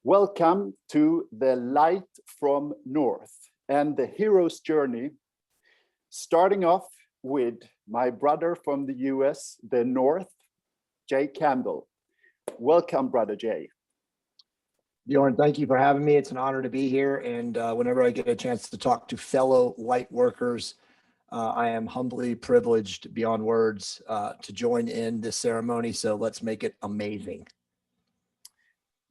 Welcome to the Light from North and the hero's journey, starting off with my brother from the US, the North, Jay Campbell. Welcome, Brother Jay. Bjorn, thank you for having me. It's an honor to be here. And whenever I get a chance to talk to fellow light workers, I am humbly privileged beyond words to join in this ceremony. So let's make it amazing.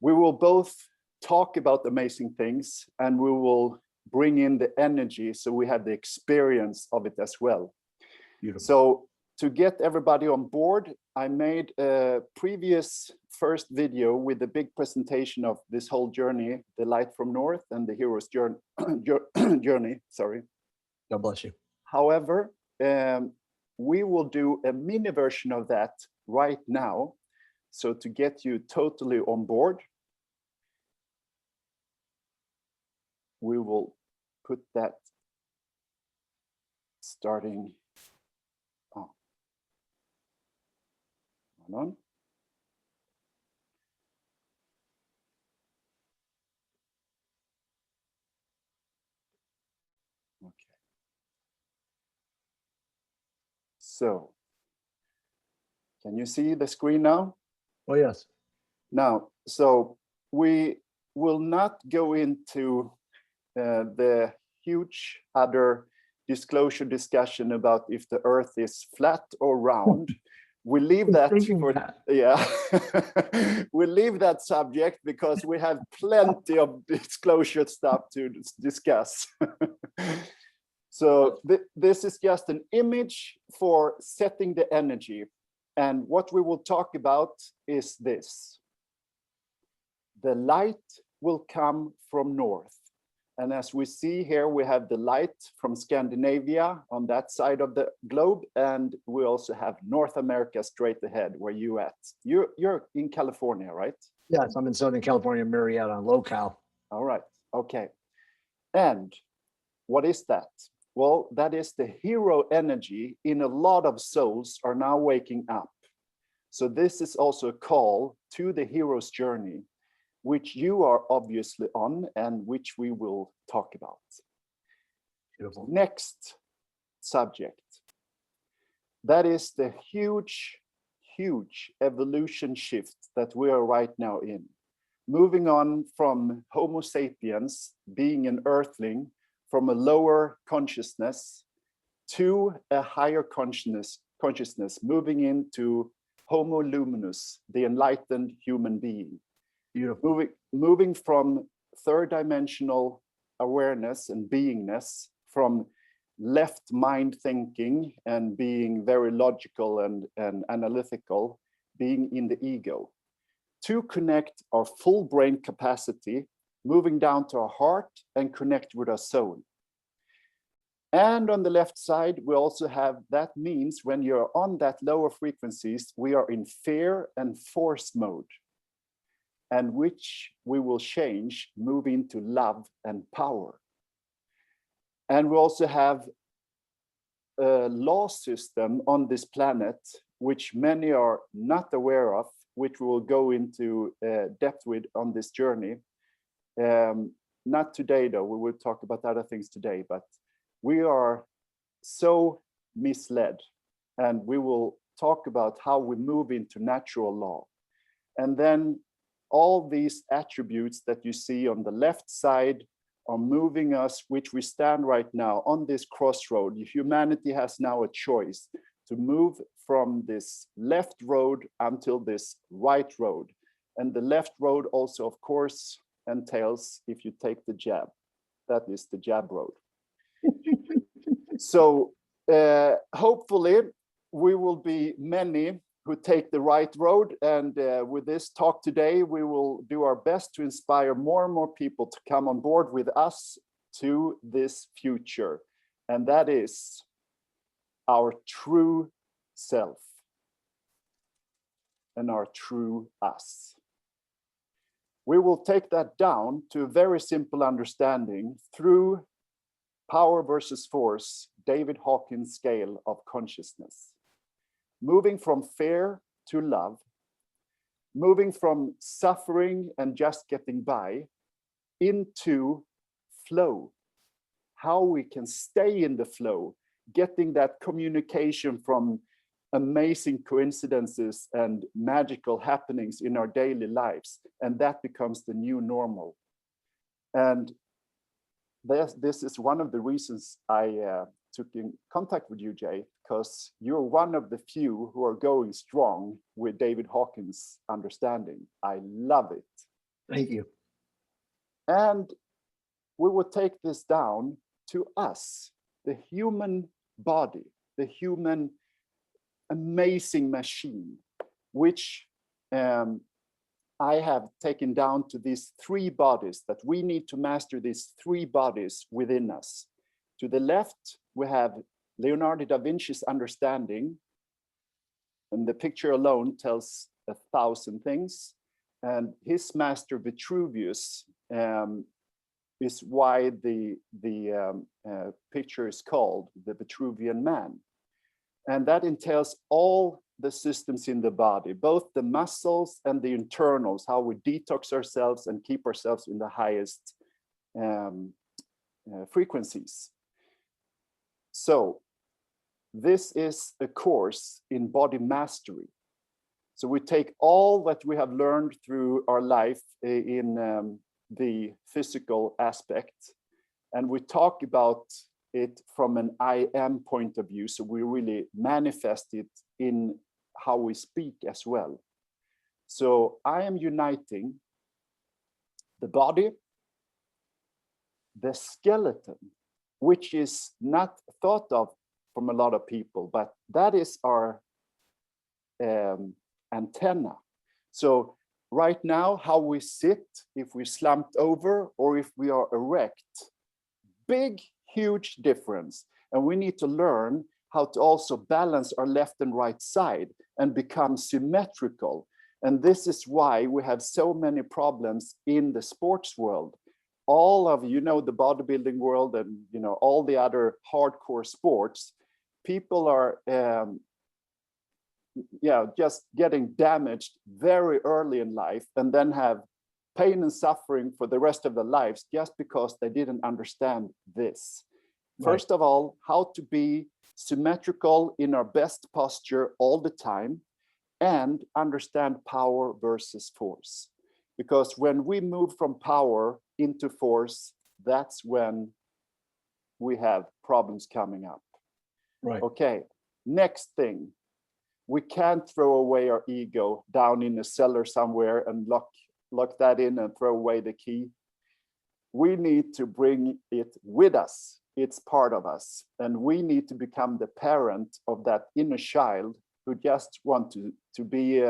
We will both talk about amazing things, and we will bring in the energy so we have the experience of it as well. Beautiful. So to get everybody on board, I made a previous first video with a big presentation of this whole journey, the Light from North and the hero's journey. Sorry. God bless you. However, we will do a mini version of that right now. So to get you totally on board, we will put that starting. Oh, hold on. Okay. So, can you see the screen now? Oh, yes. Now, so we will not go into the huge other disclosure discussion about if the Earth is flat or round. We leave that for, yeah, we leave that subject because we have plenty of disclosure stuff to discuss. So this is just an image for setting the energy. And what we will talk about is this. The light will come from north. And as we see here, we have the light from Scandinavia on that side of the globe. And we also have North America straight ahead, where you at. You're in California, right? Yes, I'm in Southern California, Marietta, locale. All right, okay. And what is that? Well, that is the hero energy in a lot of souls are now waking up. So this is also a call to the hero's journey, which you are obviously on and which we will talk about. Beautiful. Next subject. That is the huge, huge evolution shift that we are right now in. Moving on from Homo sapiens, being an earthling, from a lower consciousness to a higher consciousness, moving into Homo luminous, the enlightened human being. Beautiful. Moving from third dimensional awareness and beingness, from left mind thinking and being very logical and analytical, being in the ego, to connect our full brain capacity, moving down to our heart and connect with our soul. And on the left side, we also have, that means when you're on that lower frequencies, we are in fear and force mode, and which we will change, move into love and power. And we also have a law system on this planet, which many are not aware of, which we will go into depth with on this journey. Not today, though. We will talk about other things today, but we are so misled, and we will talk about how we move into natural law. And then all these attributes that you see on the left side are moving us, which we stand right now on this crossroad. Humanity has now a choice to move from this left road until this right road. And the left road also, of course, entails if you take the jab. That is the jab road. So hopefully we will be many who take the right road. And with this talk today, we will do our best to inspire more and more people to come on board with us to this future. And that is our true self and our true us. We will take that down to a very simple understanding through power versus force, David Hawkins' scale of consciousness. Moving from fear to love, moving from suffering and just getting by into flow, how we can stay in the flow, getting that communication from amazing coincidences and magical happenings in our daily lives. And that becomes the new normal. And this is one of the reasons I took in contact with you, Jay, because you're one of the few who are going strong with David Hawkins' understanding. I love it. Thank you. And we will take this down to us, the human body, the human amazing machine, which I have taken down to these three bodies, that we need to master these three bodies within us. To the left, we have Leonardo da Vinci's understanding, and the picture alone tells 1,000 things. And his master Vitruvius is why the picture is called the Vitruvian Man. And that entails all the systems in the body, both the muscles and the internals, how we detox ourselves and keep ourselves in the highest frequencies. So this is a course in body mastery. So we take all that we have learned through our life in the physical aspect, and we talk about it from an I am point of view. So we really manifest it in how we speak as well. So I am uniting the body, the skeleton, which is not thought of from a lot of people, but that is our antenna. So right now, how we sit, if we're slumped over or if we are erect, big, huge difference. And we need to learn how to also balance our left and right side and become symmetrical. And this is why we have so many problems in the sports world. All of, you know, the bodybuilding world and, you know, all the other hardcore sports, people are just getting damaged very early in life and then have pain and suffering for the rest of their lives just because they didn't understand this. Right. First of all, how to be symmetrical in our best posture all the time and understand power versus force. Because when we move from power into force, that's when we have problems coming up. Right. Okay, next thing. We can't throw away our ego down in a cellar somewhere and lock that in and throw away the key. We need to bring it with us. It's part of us. And we need to become the parent of that inner child who just want to be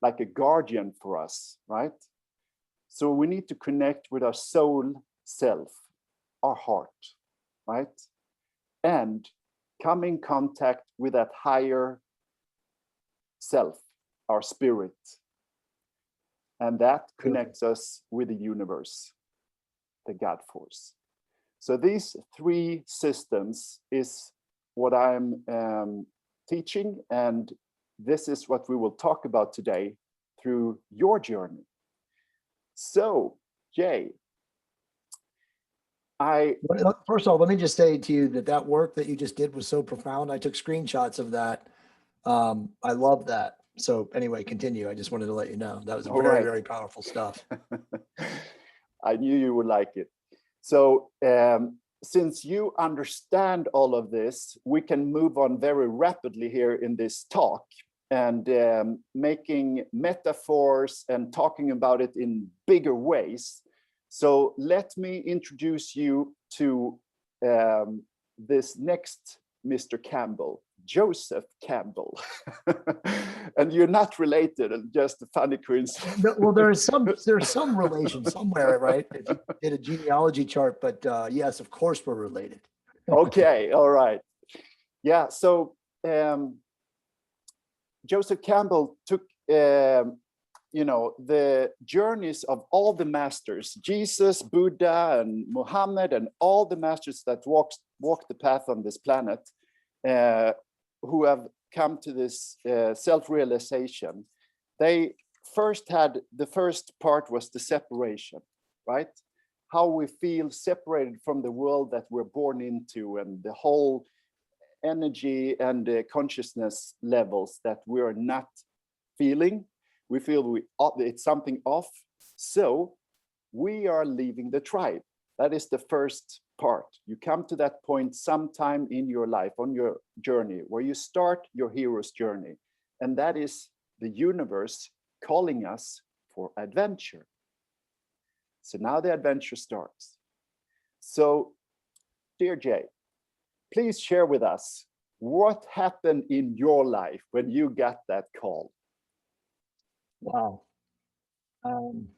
like a guardian for us, right? So we need to connect with our soul self, our heart, right? And come in contact with that higher self, our spirit. And that connects us with the universe, the God force. So these three systems is what I'm teaching, and this is what we will talk about today through your journey. So, Jay, first of all, let me just say to you that work that you just did was so profound. I took screenshots of that. I love that. So anyway, continue. I just wanted to let you know that was very, very powerful stuff. I knew you would like it. So since you understand all of this, we can move on very rapidly here in this talk and making metaphors and talking about it in bigger ways. So let me introduce you to this next Mr. Campbell, Joseph Campbell. And you're not related, and just a funny coincidence. Well, there's some relation somewhere, right? If you did a genealogy chart, but yes, of course we're related. Okay, all right. Yeah, so Joseph Campbell took the journeys of all the masters, Jesus, Buddha, and Muhammad, and all the masters that walked the path on this planet, who have come to this self-realization. they first had, the first part was the separation, right? How we feel separated from the world that we're born into, and the whole energy and consciousness levels that we're not feeling. We feel it's something off. So we are leaving the tribe. That is the first part. You come to that point sometime in your life, on your journey, where you start your hero's journey. And that is the universe calling us for adventure. So now the adventure starts. So, dear Jay, please share with us what happened in your life when you got that call. Wow. I'm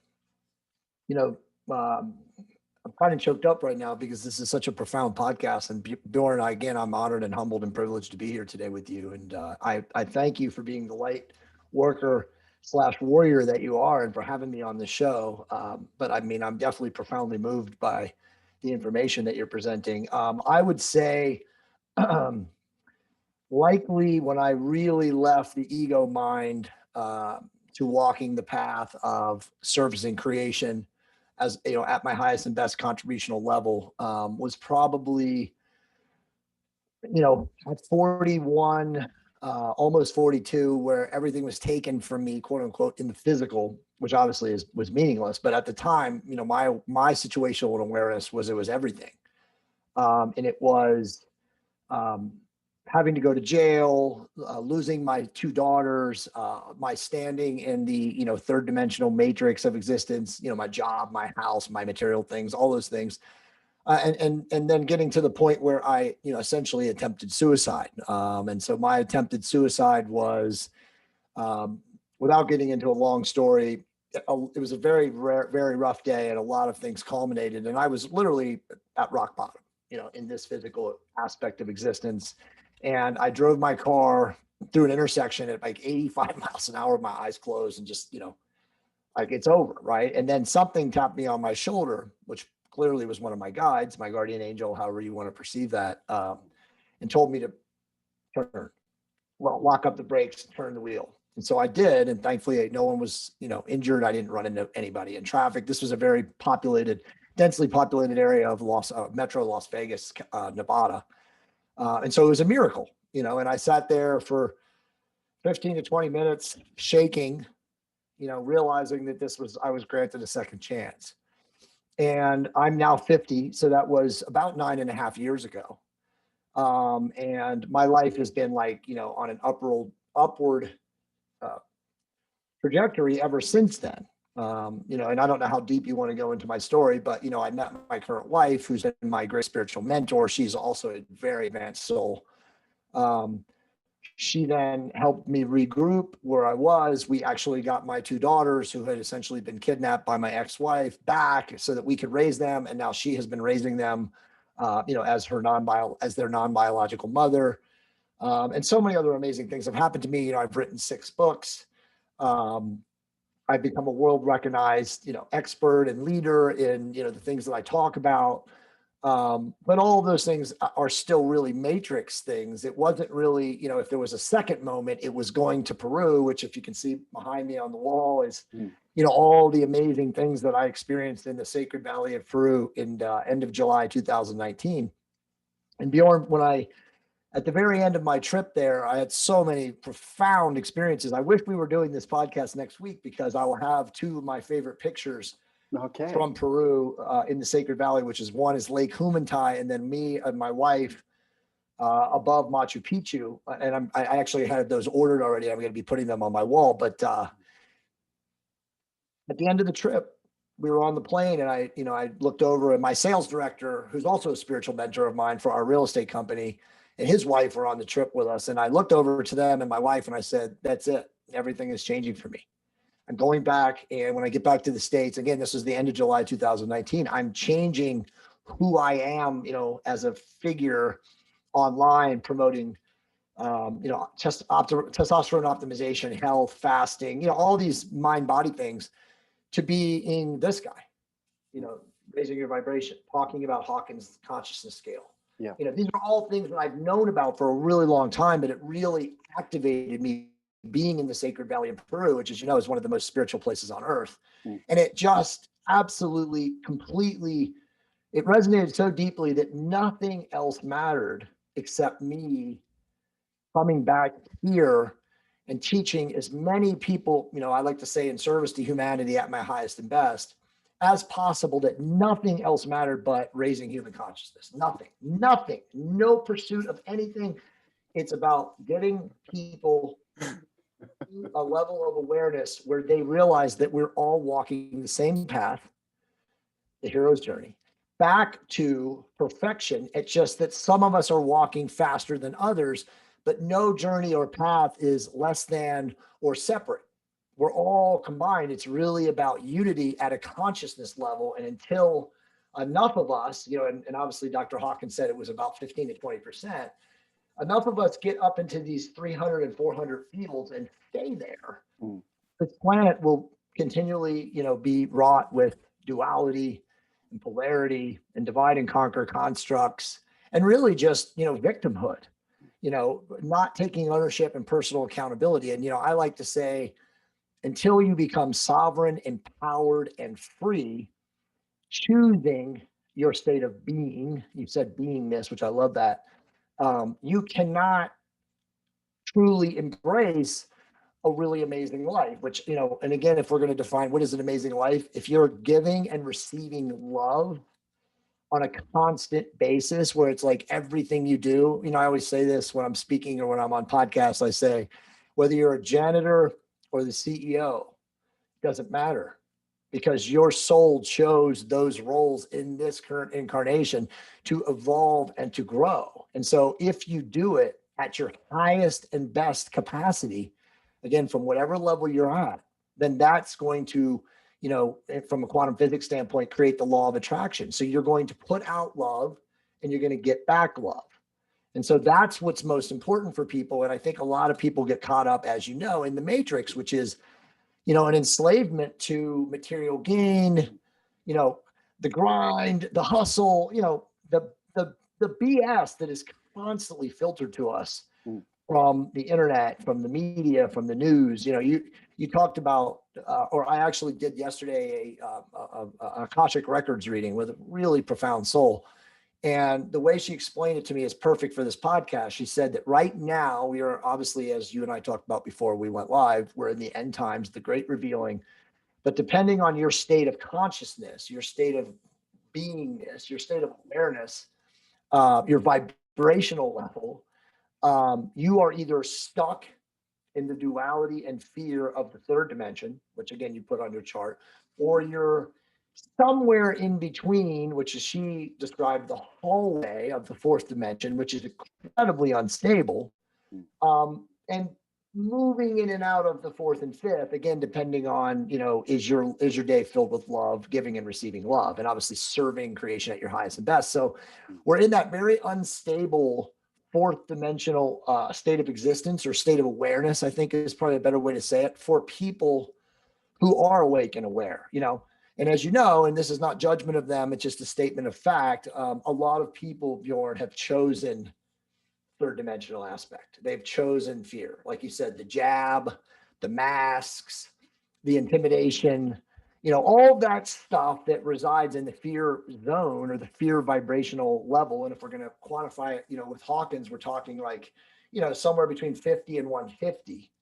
kind of choked up right now because this is such a profound podcast. And Björn, again, I'm honored and humbled and privileged to be here today with you. And I thank you for being the light worker / warrior that you are, and for having me on the show. But I mean, I'm definitely profoundly moved by the information that you're presenting. I would say likely when I really left the ego mind to walking the path of service and creation, as you know, at my highest and best contributional level, was probably, at 41, almost 42, where everything was taken from me, quote unquote, in the physical, which obviously was meaningless. But at the time, my situational awareness was, it was everything. And it was having to go to jail, losing my 2 daughters, my standing in the, third dimensional matrix of existence, my job, my house, my material things, all those things. And then getting to the point where I, essentially attempted suicide. And so my attempted suicide was, without getting into a long story, it was a very very rough day, and a lot of things culminated. And I was literally at rock bottom, in this physical aspect of existence. And I drove my car through an intersection at like 85 miles an hour, with my eyes closed, and just, like, it's over, right? And then something tapped me on my shoulder, which clearly was one of my guides, my guardian angel, however you want to perceive that, and told me to lock up the brakes, turn the wheel. And so I did, and thankfully no one was, injured. I didn't run into anybody in traffic. This was a very densely populated area of Metro Las Vegas, Nevada. And so it was a miracle, and I sat there for 15 to 20 minutes shaking, realizing that I was granted a second chance. And I'm now 50. So that was about 9.5 years ago. And my life has been like, on an upward trajectory ever since then. And I don't know how deep you want to go into my story, but, I met my current wife, who's been my great spiritual mentor. She's also a very advanced soul. She then helped me regroup where I was. We actually got my 2 daughters, who had essentially been kidnapped by my ex-wife, back so that we could raise them. And now she has been raising them, as their non-biological mother. And so many other amazing things have happened to me. I've written 6 books. I've become a world recognized, expert and leader in, the things that I talk about. But all of those things are still really matrix things. It wasn't really, if there was a second moment, it was going to Peru, which, if you can see behind me on the wall, is, all the amazing things that I experienced in the Sacred Valley of Peru in end of July 2019. And Bjorn, at the very end of my trip there, I had so many profound experiences. I wish we were doing this podcast next week, because I will have 2 of my favorite pictures from Peru in the Sacred Valley, which is, one is Lake Humantai, and then me and my wife above Machu Picchu. And I actually had those ordered already. I'm going to be putting them on my wall. But at the end of the trip, we were on the plane, and I looked over, and my sales director, who's also a spiritual mentor of mine for our real estate company, and his wife were on the trip with us. And I looked over to them and my wife, and I said, "That's it. Everything is changing for me. I'm going back. And when I get back to the States," again, this was the end of July 2019, "I'm changing who I am, as a figure online, promoting, testosterone optimization, health, fasting, all these mind body things, to being this guy, raising your vibration, talking about Hawkins consciousness scale." Yeah. These are all things that I've known about for a really long time, but it really activated me being in the Sacred Valley in Peru, which, as you know, is one of the most spiritual places on earth. Mm. And it just absolutely, completely, it resonated so deeply that nothing else mattered except me coming back here and teaching as many people, I like to say, in service to humanity at my highest and best as possible, that nothing else mattered but raising human consciousness. Nothing, no pursuit of anything. It's about getting people to a level of awareness where they realize that we're all walking the same path, the hero's journey, back to perfection. It's just that some of us are walking faster than others, but no journey or path is less than or separate. We're all combined. It's really about unity at a consciousness level. And until enough of us, and obviously Dr. Hawkins said it was about 15 to 20%, enough of us get up into these 300 and 400 fields and stay there, this planet will continually, be wrought with duality and polarity and divide and conquer constructs, and really just, victimhood, not taking ownership and personal accountability. And, I like to say, until you become sovereign, empowered, and free, choosing your state of being, you said beingness, which I love that, you cannot truly embrace a really amazing life, which, and again, if we're going to define what is an amazing life, if you're giving and receiving love on a constant basis, where it's like everything you do, I always say this when I'm speaking or when I'm on podcasts, I say, whether you're a janitor or the CEO, doesn't matter, because your soul chose those roles in this current incarnation to evolve and to grow. And so if you do it at your highest and best capacity, again, from whatever level you're at, then that's going to, from a quantum physics standpoint, create the law of attraction. So you're going to put out love and you're going to get back love. And so that's what's most important for people. And I think a lot of people get caught up, as you know, in the matrix, which is, an enslavement to material gain, the grind, the hustle, the BS that is constantly filtered to us from the internet, from the media, from the news. You talked about, or I actually did yesterday, a Akashic Records reading with a really profound soul. And the way she explained it to me is perfect for this podcast. She said that right now we are obviously, as you and I talked about before we went live, we're in the end times, the great revealing. But depending on your state of consciousness, your state of beingness, your state of awareness, your vibrational level, you are either stuck in the duality and fear of the third dimension, which again, you put on your chart, or you're somewhere in between, which is, she described the hallway of the fourth dimension, which is incredibly unstable, and moving in and out of the fourth and fifth, again, depending on, is your day filled with love, giving and receiving love, and obviously serving creation at your highest and best. So we're in that very unstable fourth dimensional state of existence, or state of awareness, I think is probably a better way to say it, for people who are awake and aware, And as you know, and this is not judgment of them, it's just a statement of fact, a lot of people, Bjorn, have chosen third dimensional aspect. They've chosen fear. Like you said, the jab, the masks, the intimidation, all that stuff that resides in the fear zone or the fear vibrational level. And if we're going to quantify it, with Hawkins, we're talking like, somewhere between 50 and 150.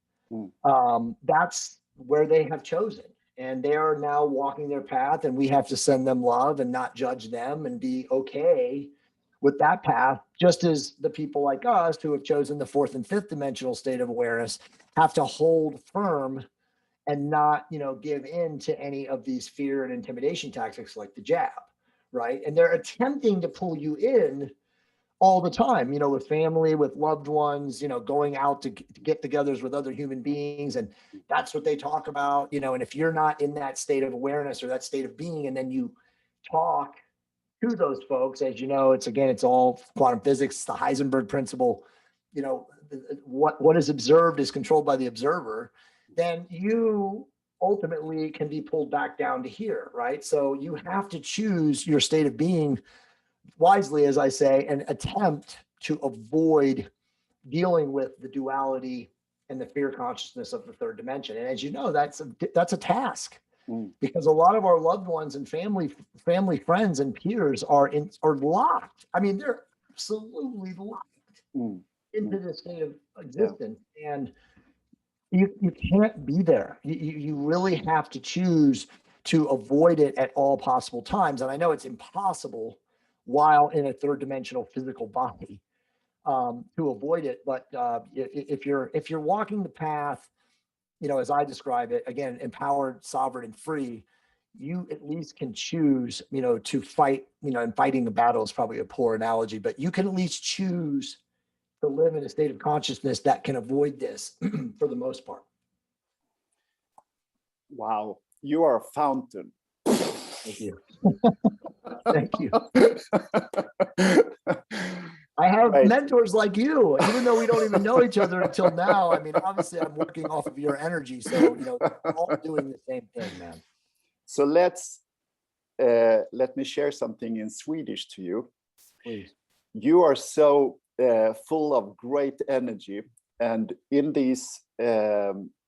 That's where they have chosen. And they are now walking their path, and we have to send them love and not judge them and be okay with that path, just as the people like us who have chosen the fourth and fifth dimensional state of awareness have to hold firm and not, give in to any of these fear and intimidation tactics like the jab, right? And they're attempting to pull you in all the time, with family, with loved ones, going out to get togethers with other human beings. And that's what they talk about, and if you're not in that state of awareness or that state of being, and then you talk to those folks, as you know, it's all quantum physics, the Heisenberg principle, what is observed is controlled by the observer, then you ultimately can be pulled back down to here, right? So you have to choose your state of being wisely, as I say, and attempt to avoid dealing with the duality and the fear consciousness of the third dimension. And as you know, that's a task, Mm. because a lot of our loved ones and family, friends, and peers are locked. I mean, they're absolutely locked into this state of existence, and you can't be there. You really have to choose to avoid it at all possible times. And I know it's impossible while in a third dimensional physical body, to avoid it. But if you're walking the path, as I describe it, again, empowered, sovereign, and free, you at least can choose, to fight, and fighting a battle is probably a poor analogy, but you can at least choose to live in a state of consciousness that can avoid this for the most part. Wow, you are a fountain. Thank you. Thank you. I have mentors like you, even though we don't even know each other until now. I mean, obviously, I'm working off of your energy, so we're all doing the same thing, man. So let me share something in Swedish to you. Please. You are so full of great energy, and in these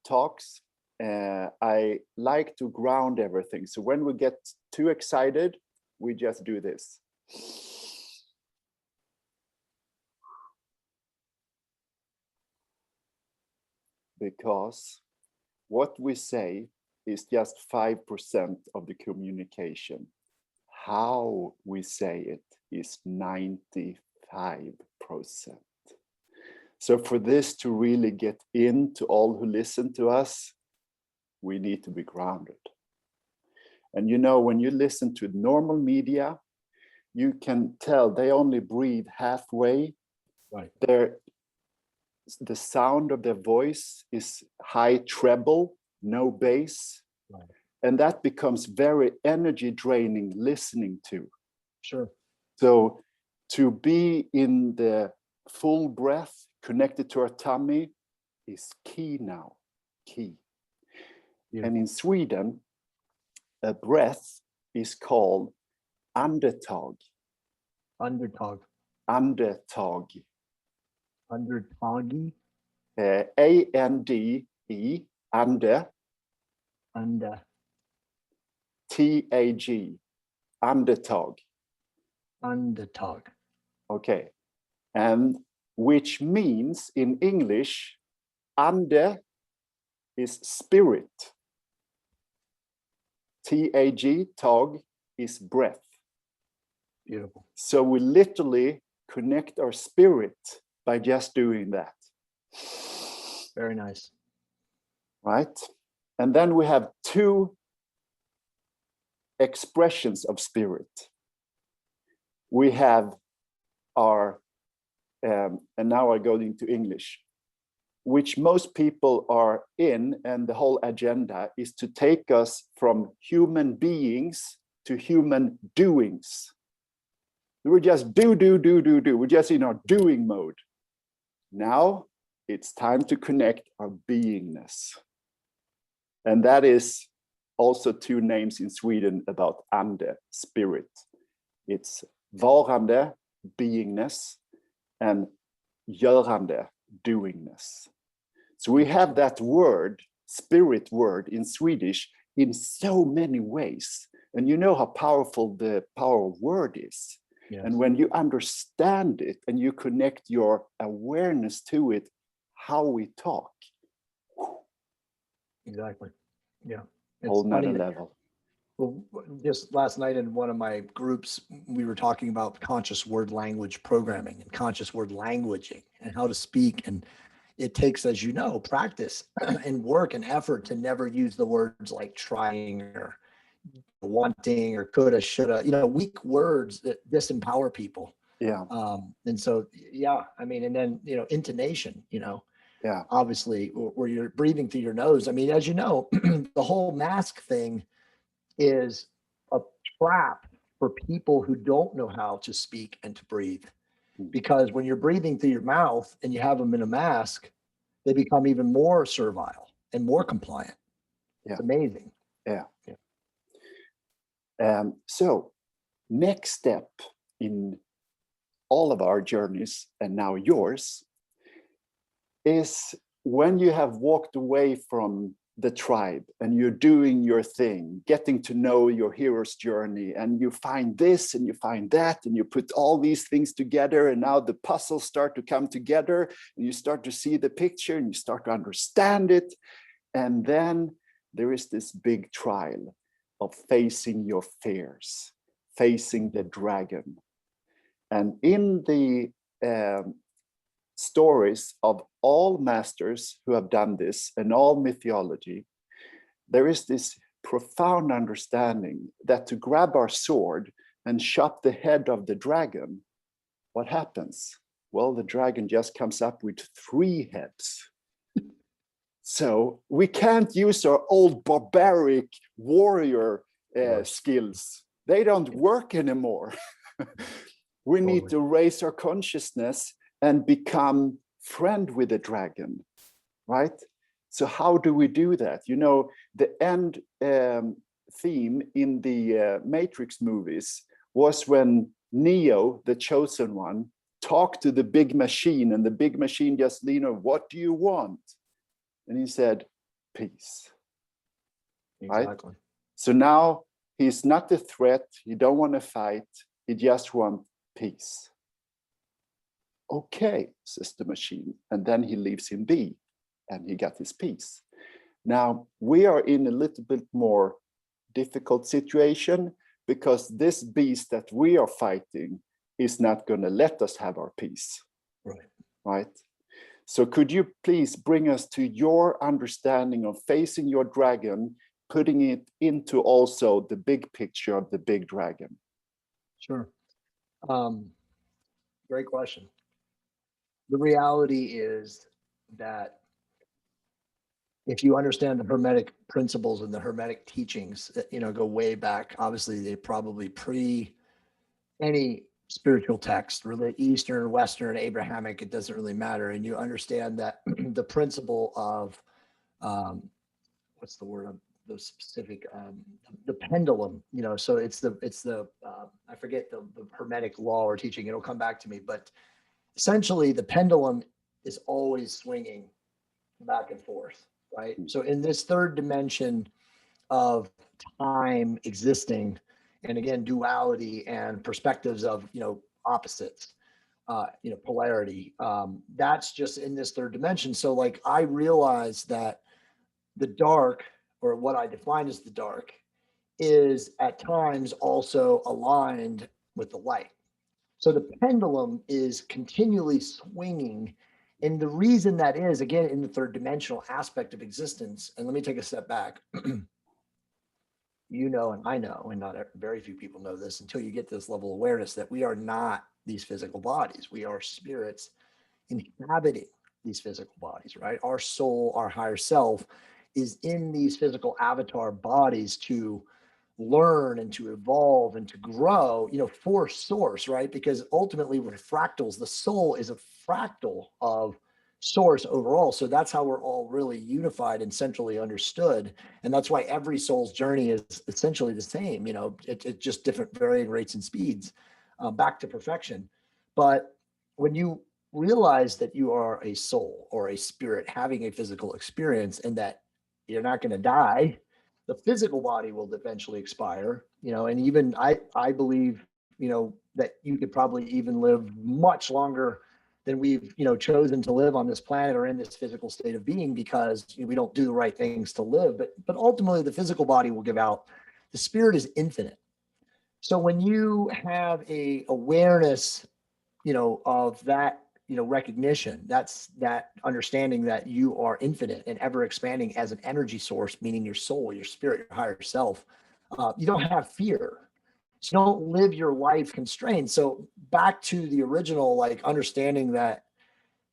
talks, I like to ground everything. So when we get too excited, we just do this. Because what we say is just 5% of the communication. How we say it is 95%. So for this to really get into all who listen to us, we need to be grounded. And when you listen to normal media, you can tell they only breathe halfway. Right. The sound of their voice is high treble, no bass. Right. And that becomes very energy draining listening to. Sure. So to be in the full breath, connected to our tummy, is key now. Key. Yeah. And in Sweden, a breath is called andetag. Andetag. Andetag. Andetag. A-N-D-E, ande. Ande. T-A-G, andetag. Andetag. Okay. And which means in English, ande is spirit. T-A-G, tag, is breath. Beautiful. So we literally connect our spirit by just doing that. Very nice. Right? And then we have two expressions of spirit. We have our, and now I go into English, which most people are in, and the whole agenda is to take us from human beings to human doings. We're just do. We're just in our doing mode. Now it's time to connect our beingness. And that is also two names in Sweden about ande, spirit. It's varande, beingness, and görande, doingness. So we have that word, spirit word in Swedish in so many ways. And you know how powerful the power of word is. Yes. And when you understand it and you connect your awareness to it, how we talk. Exactly. Yeah. Whole nother level. Well, just last night in one of my groups, we were talking about conscious word language programming and conscious word languaging and how to speak. And it takes, as you know, practice and work and effort to never use the words like trying or wanting or coulda, shoulda, weak words that disempower people. Yeah. And so, yeah, I mean, and then, intonation, yeah, obviously, where you're breathing through your nose. I mean, as you know, the whole mask thing is a trap for people who don't know how to speak and to breathe. Because when you're breathing through your mouth and you have them in a mask, they become even more servile and more compliant. Yeah. It's amazing. Yeah. So next step in all of our journeys, and now yours, is when you have walked away from the tribe and you're doing your thing, getting to know your hero's journey, and you find this and you find that, and you put all these things together, and now the puzzles start to come together, and you start to see the picture and you start to understand it. And then there is this big trial of facing your fears, facing the dragon. And in the stories of all masters who have done this and all mythology, there is this profound understanding that to grab our sword and chop the head of the dragon, what happens? Well, the dragon just comes up with 3 heads. So we can't use our old barbaric warrior skills. They don't work anymore. We need to raise our consciousness and become friend with the dragon, right? So how do we do that? You know, the end theme in the Matrix movies was when Neo, the chosen one, talked to the big machine, and the big machine just leaned over, "What do you want?" And he said, "Peace." Exactly. Right? So now he's not a threat. He don't want to fight. He just wants peace. "Okay," says the machine. And then he leaves him be, and he got his peace. Now we are in a little bit more difficult situation, because this beast that we are fighting is not going to let us have our peace. Right? So could you please bring us to your understanding of facing your dragon, putting it into also the big picture of the big dragon? Sure. Great question. The reality is that if you understand the Hermetic principles and the Hermetic teachings, go way back, obviously they probably pre any spiritual text, really Eastern, Western, Abrahamic, it doesn't really matter. And you understand that the principle of, what's the word, the specific, the pendulum, so it's the I forget the Hermetic law or teaching, it'll come back to me, but essentially the pendulum is always swinging back and forth, right? So in this third dimension of time existing, and again, duality and perspectives of, opposites, polarity, that's just in this third dimension. So like, I realize that the dark, or what I define as the dark, is at times also aligned with the light. So the pendulum is continually swinging. And the reason that is, again, in the third dimensional aspect of existence, and let me take a step back. And I know, and not very few people know this until you get this level of awareness, that we are not these physical bodies. We are spirits inhabiting these physical bodies, right? Our soul, our higher self, is in these physical avatar bodies to learn and to evolve and to grow, for source, right? Because ultimately we're fractals. The soul is a fractal of source overall. So that's how we're all really unified and centrally understood. And that's why every soul's journey is essentially the same, it's just different varying rates and speeds, back to perfection. But when you realize that you are a soul or a spirit having a physical experience, and that you're not going to die, the physical body will eventually expire, and even I believe, that you could probably even live much longer than we've, chosen to live on this planet or in this physical state of being, because we don't do the right things to live. But ultimately the physical body will give out. The spirit is infinite. So when you have a awareness, of that, recognition, that's that understanding that you are infinite and ever expanding as an energy source, meaning your soul, your spirit, your higher self, you don't have fear. So you don't live your life constrained. So back to the original, like, understanding that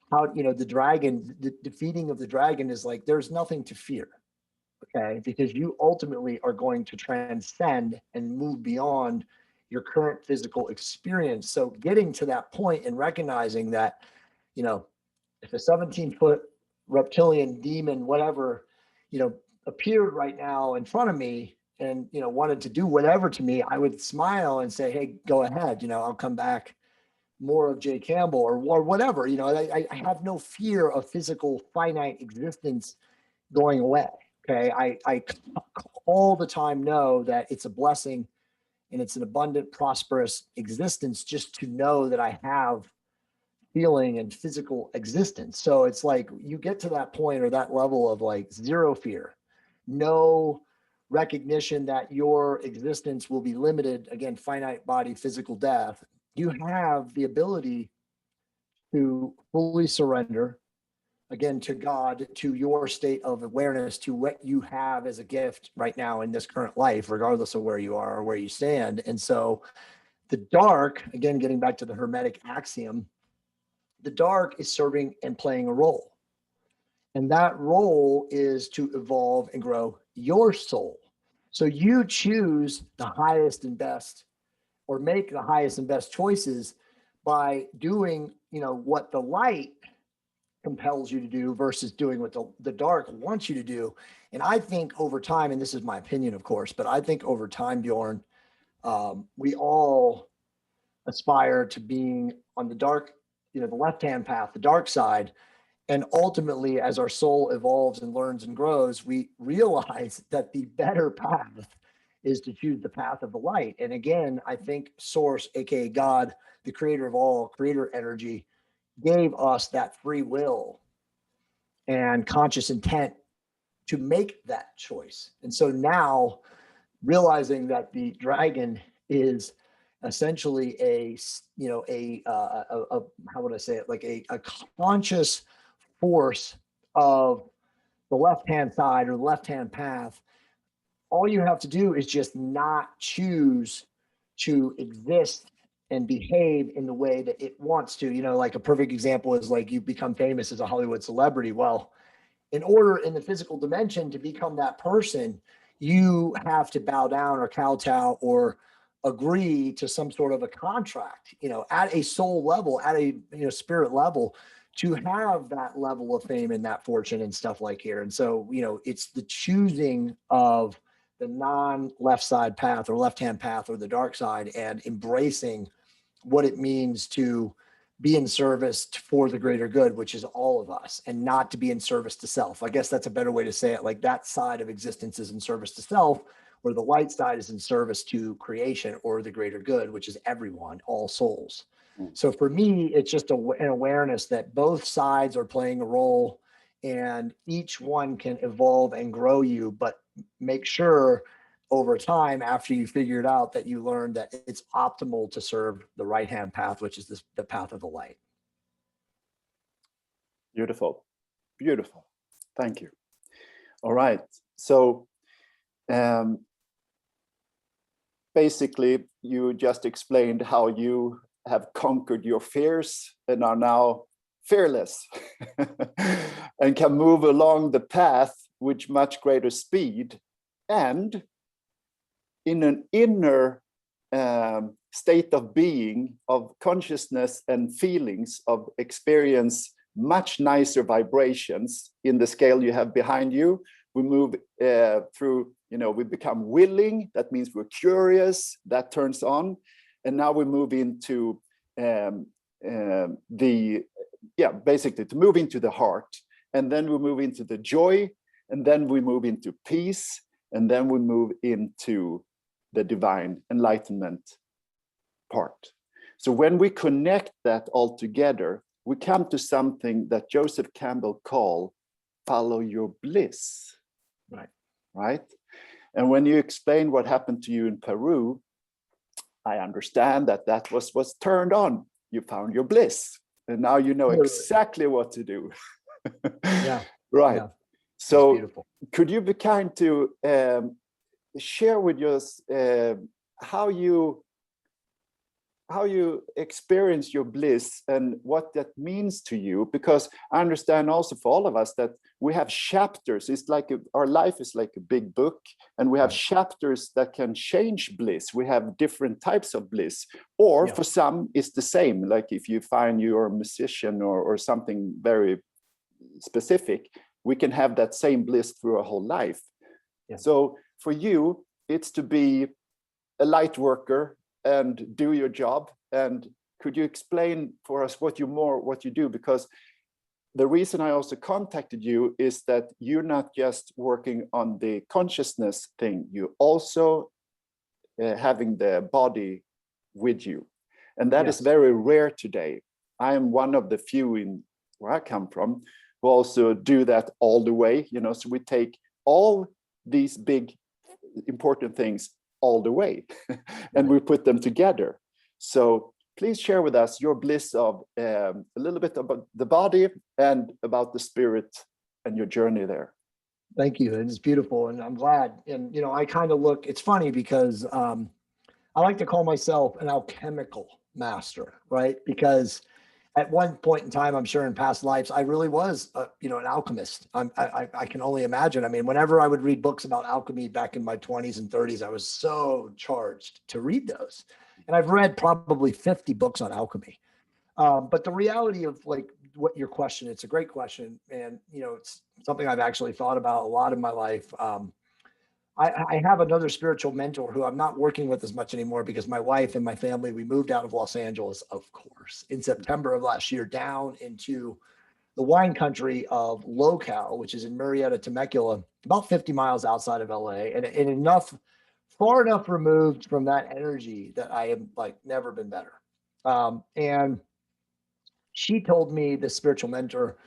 how, the dragon, the defeating of the dragon is like, there's nothing to fear. Okay. Because you ultimately are going to transcend and move beyond your current physical experience. So getting to that point and recognizing that, if a 17-foot reptilian demon, whatever, appeared right now in front of me and, wanted to do whatever to me, I would smile and say, "Hey, go ahead, I'll come back more of J. Campbell or whatever, you know, I have no fear of physical finite existence going away. Okay. I all the time know that it's a blessing and it's an abundant, prosperous existence just to know that I have feeling and physical existence. So it's like you get to that point or that level of like zero fear, no recognition that your existence will be limited, again, finite body, physical death. You have the ability to fully surrender, again, to God, to your state of awareness, to what you have as a gift right now in this current life, regardless of where you are or where you stand. And so the dark, again, getting back to the Hermetic axiom, the dark is serving and playing a role. And that role is to evolve and grow your soul. So you choose the highest and best, or make the highest and best choices by doing, you know, what the light compels you to do versus doing what the dark wants you to do. And I think over time, and this is my opinion, of course, but I think over time, Bjorn, we all aspire to being on the dark, you know, the left-hand path, the dark side. And ultimately, as our soul evolves and learns and grows, we realize that the better path is to choose the path of the light. And again, I think Source, aka God, the creator of all, creator energy, gave us that free will and conscious intent to make that choice. And so now, realizing that the dragon is essentially a, you know, a how would I say it, like a conscious force of the left-hand side or the left-hand path, all you have to do is just not choose to exist and behave in the way that it wants to. You know, like a perfect example is like you become famous as a Hollywood celebrity. Well, in order in the physical dimension to become that person, you have to bow down or kowtow or agree to some sort of a contract, you know, at a soul level, at a, you know, spirit level, to have that level of fame and that fortune and stuff like here. And so, you know, it's the choosing of the non-left side path or left-hand path or the dark side and embracing what it means to be in service for the greater good, which is all of us, and not to be in service to self. I guess that's a better way to say it. Like that side of existence is in service to self, where the light side is in service to creation or the greater good, which is everyone, all souls. So for me, it's just an awareness that both sides are playing a role and each one can evolve and grow you, but make sure over time, after you figure it out, that you learn that it's optimal to serve the right-hand path, which is the path of the light. Beautiful. Beautiful. Thank you. All right. So basically, you just explained how you have conquered your fears and are now fearless and can move along the path with much greater speed and in an inner state of being, of consciousness and feelings, of experience much nicer vibrations in the scale you have behind you. We move through, you know, we become willing. That means we're curious. That turns on. And now we move into basically to move into the heart. And then we move into the joy. And then we move into peace. And then we move into the divine enlightenment part. So when we connect that all together, we come to something that Joseph Campbell called follow your bliss. Right? And when you explain what happened to you in Peru, I understand that that was turned on. You found your bliss. And now you know exactly what to do. Yeah. Right. Yeah. So could you be kind to share with us how you experience your bliss and what that means to you? Because I understand also for all of us that we have chapters. It's like our life is like a big book, and we have chapters that can change bliss. We have different types of bliss, or for some it's the same. Like if you find you're a musician or something very specific, we can have that same bliss through a whole life. So for you, it's to be a light worker and do your job and could you explain for us what you do? Because the reason I also contacted you is that you're not just working on the consciousness thing, you also having the body with you. And that is very rare today. I am one of the few in where I come from who also do that all the way, you know, so we take all these big important things all the way and we put them together. So please share with us your bliss of a little bit about the body and about the spirit and your journey there. Thank you. It's beautiful. And I'm glad. And, you know, I kind of look, it's funny because I like to call myself an alchemical master, right? Because at one point in time, I'm sure in past lives, I really was, you know, an alchemist. I can only imagine. I mean, whenever I would read books about alchemy back in my 20s and 30s, I was so charged to read those. And I've read probably 50 books on alchemy. But the reality of like what your question, it's a great question. And, you know, it's something I've actually thought about a lot in my life. I have another spiritual mentor who I'm not working with as much anymore because my wife and my family, we moved out of Los Angeles, of course, in September of last year down into the wine country of LoCal, which is in Murrieta, Temecula, about 50 miles outside of LA, and far enough removed from that energy that I have like never been better. And she told me, the spiritual mentor,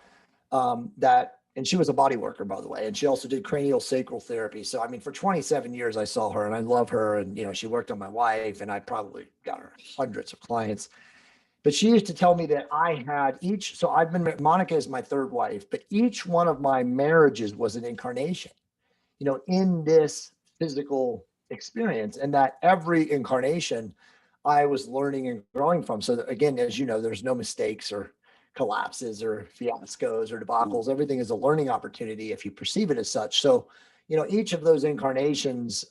and she was a body worker, by the way, and she also did cranial sacral therapy. So, I mean, for 27 years, I saw her and I love her. And, you know, she worked on my wife and I probably got her hundreds of clients. But she used to tell me that I had so Monica is my third wife, but each one of my marriages was an incarnation, you know, in this physical experience, and that every incarnation I was learning and growing from. So again, as you know, there's no mistakes or collapses or fiascos or debacles. Everything is a learning opportunity if you perceive it as such. So, you know, each of those incarnations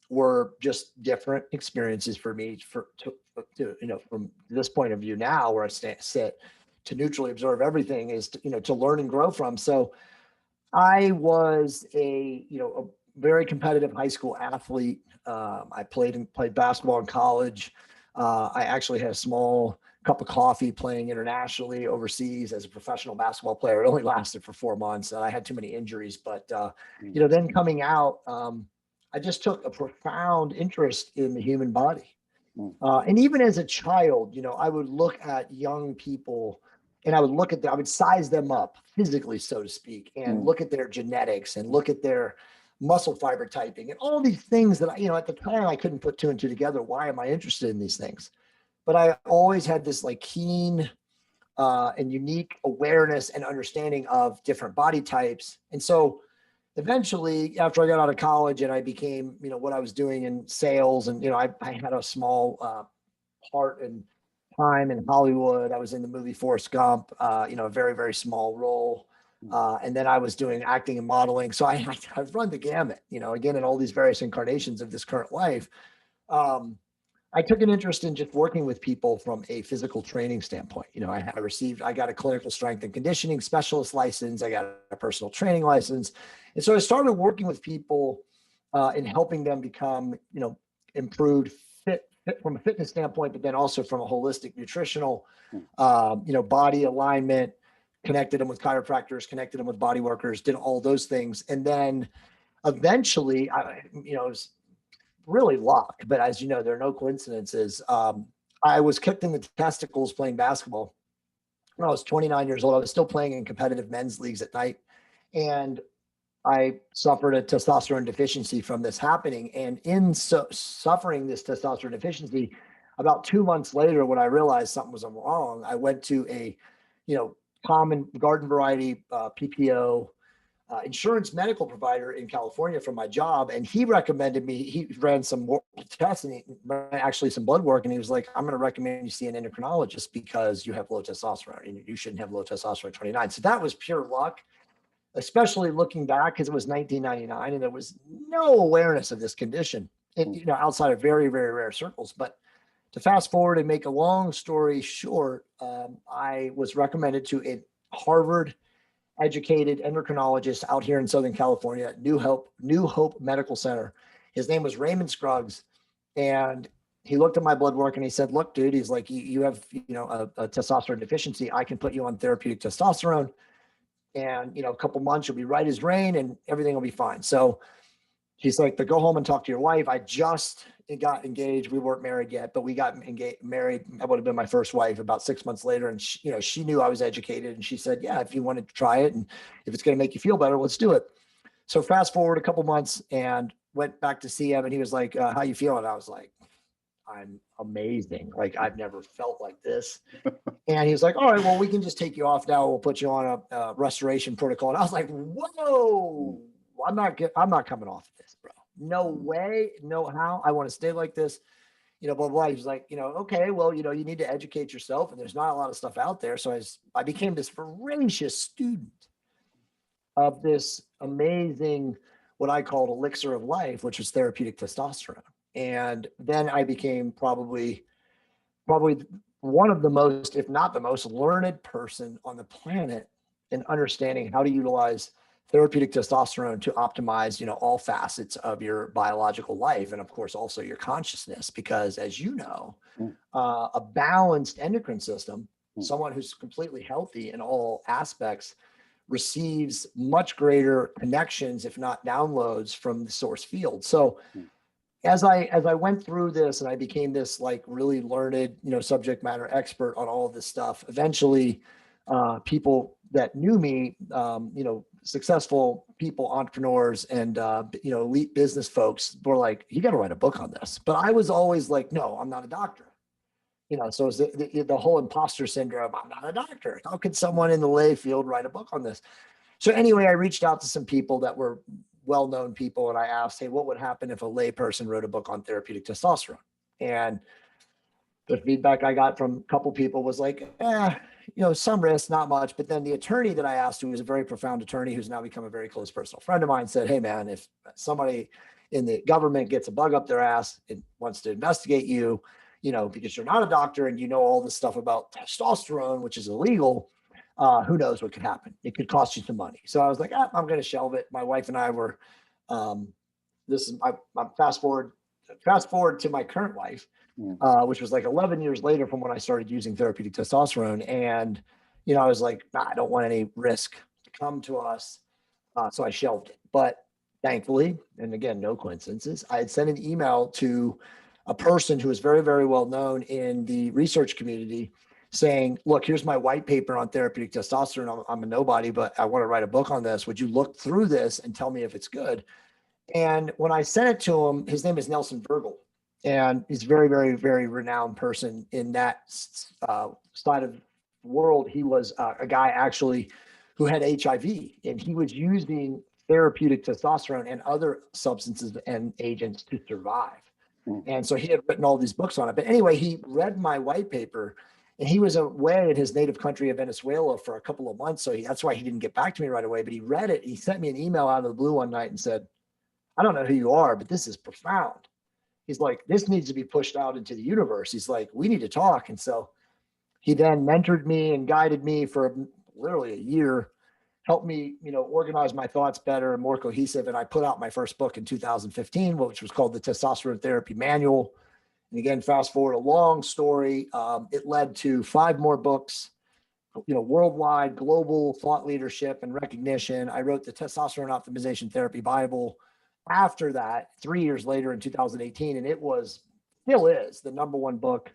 were just different experiences for me to, you know, from this point of view now where I sit to neutrally observe everything is, you know, to learn and grow from. So I was a very competitive high school athlete. I played basketball in college. I actually had a small cup of coffee playing internationally overseas as a professional basketball player. It only lasted for 4 months. I had too many injuries, but you know, then coming out, I just took a profound interest in the human body. And even as a child, you know, I would look at young people and I would size them up physically, so to speak, and look at their genetics and look at their muscle fiber typing and all these things that, you know, at the time I couldn't put two and two together. Why am I interested in these things? But I always had this like keen and unique awareness and understanding of different body types. And so eventually, after I got out of college and I became, you know, what I was doing in sales, and, you know, I had a small part and time in Hollywood. I was in the movie Forrest Gump, you know, a very, very small role. And then I was doing acting and modeling. So I've run the gamut, you know, again, in all these various incarnations of this current life. I took an interest in just working with people from a physical training standpoint. You know, I got a clinical strength and conditioning specialist license. I got a personal training license. And so I started working with people and helping them become, you know, improved fit from a fitness standpoint, but then also from a holistic nutritional, you know, body alignment, connected them with chiropractors, connected them with body workers, did all those things. And then eventually, you know, it was really luck, but as you know, there are no coincidences. I was kicked in the testicles playing basketball when I was 29 years old. I was still playing in competitive men's leagues at night, and I suffered a testosterone deficiency from this happening. And in suffering this testosterone deficiency, about 2 months later, when I realized something was wrong, I went to a, you know, common garden variety PPO insurance medical provider in California for my job. And he recommended me, he ran some tests and actually some blood work. And he was like, I'm going to recommend you see an endocrinologist because you have low testosterone and you shouldn't have low testosterone at 29. So that was pure luck, especially looking back because it was 1999 and there was no awareness of this condition, you know, outside of very, very rare circles. But to fast forward and make a long story short, I was recommended to a Harvard educated endocrinologist out here in Southern California, New Hope Medical Center. His name was Raymond Scruggs. And he looked at my blood work and he said, look, dude, he's like, you have, a testosterone deficiency. I can put you on therapeutic testosterone, and, a couple months, you'll be right as rain and everything will be fine. So he's like, but go home and talk to your wife. I just got engaged. We weren't married yet, but we got married. That would have been my first wife about 6 months later. And she knew I was educated, and she said, yeah, if you wanted to try it, and if it's going to make you feel better, let's do it. So fast forward a couple months and went back to see him, and he was like, how you feeling? I was like, I'm amazing. Like, I've never felt like this. And he was like, all right, well, we can just take you off now. We'll put you on a restoration protocol. And I was like, whoa, I'm not coming off of this, bro. No way, no how. I want to stay like this, blah, blah, blah. He was like, okay, well, you need to educate yourself, and there's not a lot of stuff out there. So I became this voracious student of this amazing, what I called elixir of life, which was therapeutic testosterone. And then I became probably one of the most, if not the most learned person on the planet in understanding how to utilize therapeutic testosterone to optimize, all facets of your biological life. And of course, also your consciousness, because as you know, a balanced endocrine system, someone who's completely healthy in all aspects, receives much greater connections, if not downloads, from the source field. So as I went through this and I became this like really learned, subject matter expert on all of this stuff, eventually people that knew me, successful people, entrepreneurs, and, elite business folks were like, you got to write a book on this. But I was always like, no, I'm not a doctor. So it's the whole imposter syndrome. I'm not a doctor. How could someone in the lay field write a book on this? So anyway, I reached out to some people that were well-known people, and I asked, hey, what would happen if a lay person wrote a book on therapeutic testosterone? And the feedback I got from a couple people was like, some risk, not much. But then the attorney that I asked, who was a very profound attorney, who's now become a very close personal friend of mine, said, hey, man, if somebody in the government gets a bug up their ass and wants to investigate you, because you're not a doctor and all this stuff about testosterone, which is illegal, who knows what could happen? It could cost you some money. So I was like, I'm going to shelve it. My wife and I were, I'm fast forward to my current wife, which was like 11 years later from when I started using therapeutic testosterone. And, I was like, I don't want any risk to come to us. So I shelved it. But thankfully, and again, no coincidences, I had sent an email to a person who is very, very well known in the research community saying, look, here's my white paper on therapeutic testosterone. I'm a nobody, but I want to write a book on this. Would you look through this and tell me if it's good? And when I sent it to him, his name is Nelson Virgil, and he's a very, very, very renowned person in that side of the world. He was a guy actually who had HIV, and he was using therapeutic testosterone and other substances and agents to survive. And so he had written all these books on it. But anyway, he read my white paper, and he was away in his native country of Venezuela for a couple of months. So that's why he didn't get back to me right away. But he read it. He sent me an email out of the blue one night and said, I don't know who you are, but this is profound. He's like, this needs to be pushed out into the universe. He's like, we need to talk. And so he then mentored me and guided me for literally a year, helped me, organize my thoughts better and more cohesive. And I put out my first book in 2015, which was called the Testosterone Therapy Manual. And again, fast forward a long story. It led to 5 more books, worldwide, global thought leadership and recognition. I wrote the Testosterone Optimization Therapy Bible after that, 3 years later in 2018. And it still is the #1 book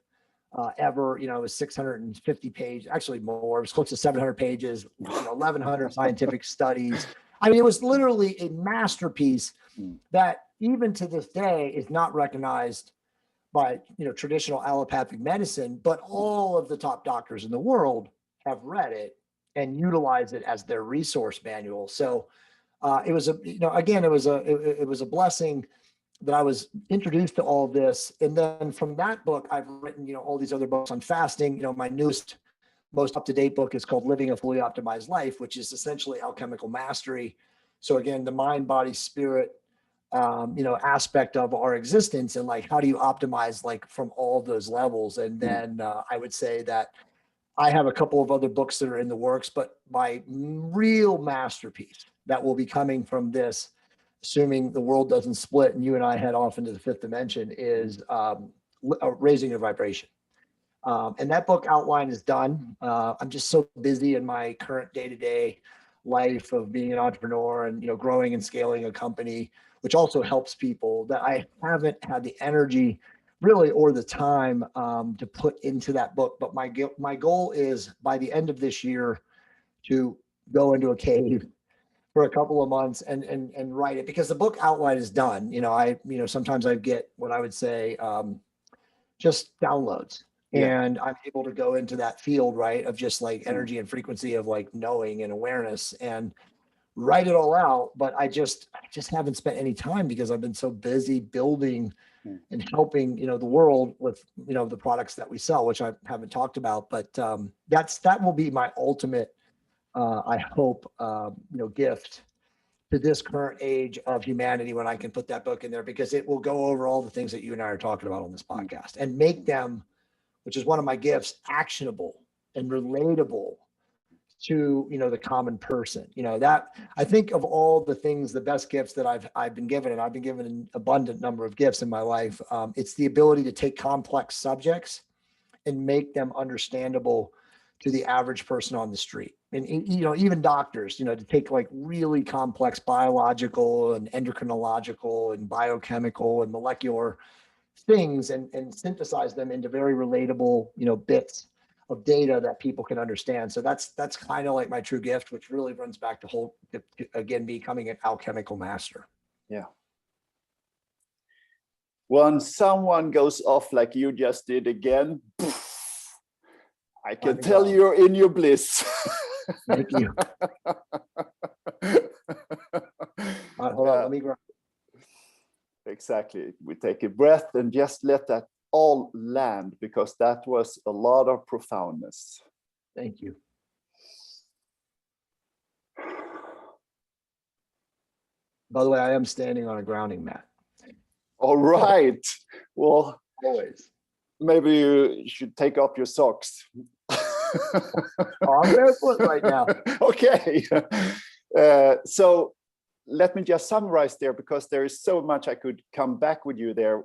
ever. It was 650 pages, actually more. It was close to 700 pages, 1,100 scientific studies. I mean, it was literally a masterpiece that even to this day is not recognized by traditional allopathic medicine, but all of the top doctors in the world have read it and utilize it as their resource manual. So it was it was a blessing that I was introduced to all of this. And then from that book, I've written, all these other books on fasting. My newest, most up-to-date book is called Living a Fully Optimized Life, which is essentially alchemical mastery. So again, the mind, body, spirit, aspect of our existence, and like, how do you optimize like from all of those levels? And then I would say that I have a couple of other books that are in the works, but my real masterpiece that will be coming from this, assuming the world doesn't split and you and I head off into the 5th dimension, is raising your vibration. And that book outline is done. I'm just so busy in my current day-to-day life of being an entrepreneur and, growing and scaling a company, which also helps people, that I haven't had the energy really or the time to put into that book. But my goal is by the end of this year to go into a cave for a couple of months and write it, because the book outline is done. Sometimes I get what I would say just downloads. Yeah. And I'm able to go into that field, right, of just like energy and frequency of like knowing and awareness and write it all out. But I just haven't spent any time because I've been so busy building and helping, the world with, the products that we sell, which I haven't talked about. But that will be my ultimate, I hope, gift to this current age of humanity when I can put that book in there, because it will go over all the things that you and I are talking about on this podcast and make them, which is one of my gifts, actionable and relatable to, the common person. That I think of all the things, the best gifts that I've been given, and I've been given an abundant number of gifts in my life. It's the ability to take complex subjects and make them understandable to the average person on the street. And, even doctors, to take like really complex biological and endocrinological and biochemical and molecular things and synthesize them into very relatable, bits of data that people can understand. So that's kind of like my true gift, which really runs back to again, becoming an alchemical master. Yeah. When someone goes off like you just did again, I can tell you're in your bliss. Thank you. Hold on, let me grab. Exactly. We take a breath and just let that all land, because that was a lot of profoundness. Thank you. By the way, I am standing on a grounding mat. All right. Well, always. Maybe you should take off your socks. I'm barefoot right now. Okay. So let me just summarize there, because there is so much I could come back with you there.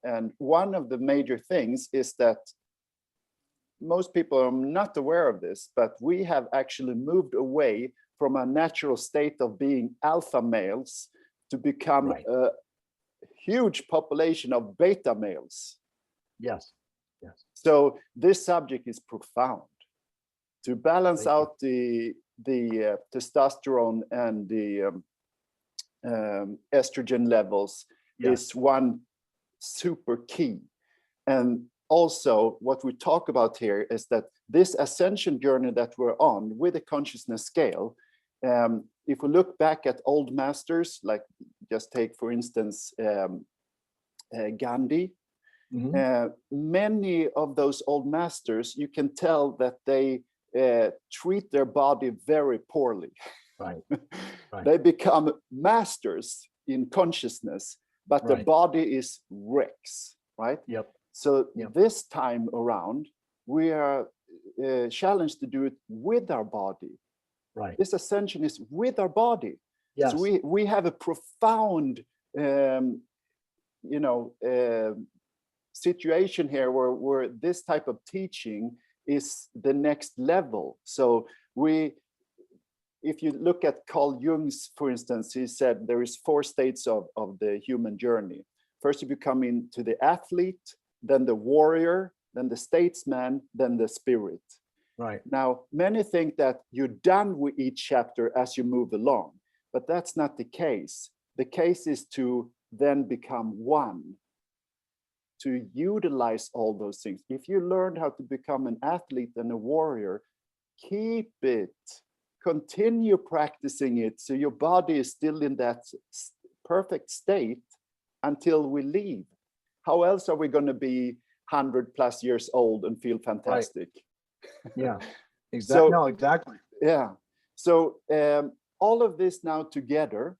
And one of the major things is that most people are not aware of this, but we have actually moved away from a natural state of being alpha males to become a huge population of beta males. Yes. Yes. So this subject is profound. To balance out the testosterone and the estrogen levels is one super key. And also what we talk about here is that this ascension journey that we're on with the consciousness scale, if we look back at old masters, like just take for instance Gandhi, many of those old masters, you can tell that they treat their body very poorly. Right. They become masters in consciousness, but the body is wrecks, right? Yep. So this time around, we are challenged to do it with our body. Right. This ascension is with our body. Yes. So we have a profound, situation here where this type of teaching is the next level. So if you look at Carl Jung's, for instance, he said there is 4 states of the human journey. First, you become into the athlete, then the warrior, then the statesman, then the spirit. Right. Now, many think that you're done with each chapter as you move along, but that's not the case. The case is to then become one, to utilize all those things. If you learned how to become an athlete and a warrior, keep it, continue practicing it, so your body is still in that perfect state until we leave. How else are we going to be 100+ years old and feel fantastic? Right. Yeah, exactly. So, no, exactly. Yeah. So all of this now together.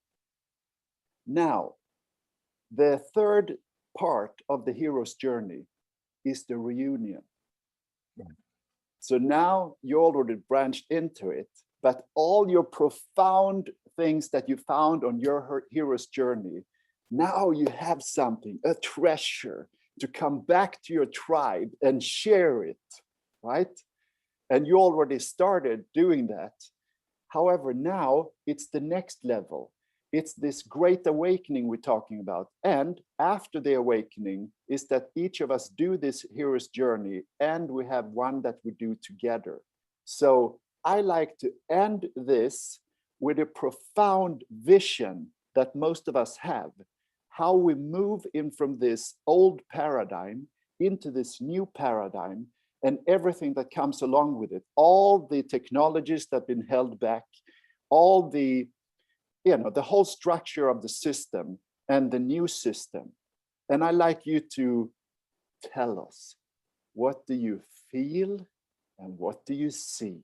Now, the third part of the hero's journey is the reunion. Right. So now you already branched into it, but all your profound things that you found on your hero's journey, now you have something, a treasure to come back to your tribe and share it, right? And you already started doing that. However, now it's the next level. It's this great awakening we're talking about. And after the awakening is that each of us do this hero's journey, and we have one that we do together. So I like to end this with a profound vision that most of us have, how we move in from this old paradigm into this new paradigm, and everything that comes along with it, all the technologies that have been held back, all the, the whole structure of the system and the new system. And I'd like you to tell us, what do you feel and what do you see?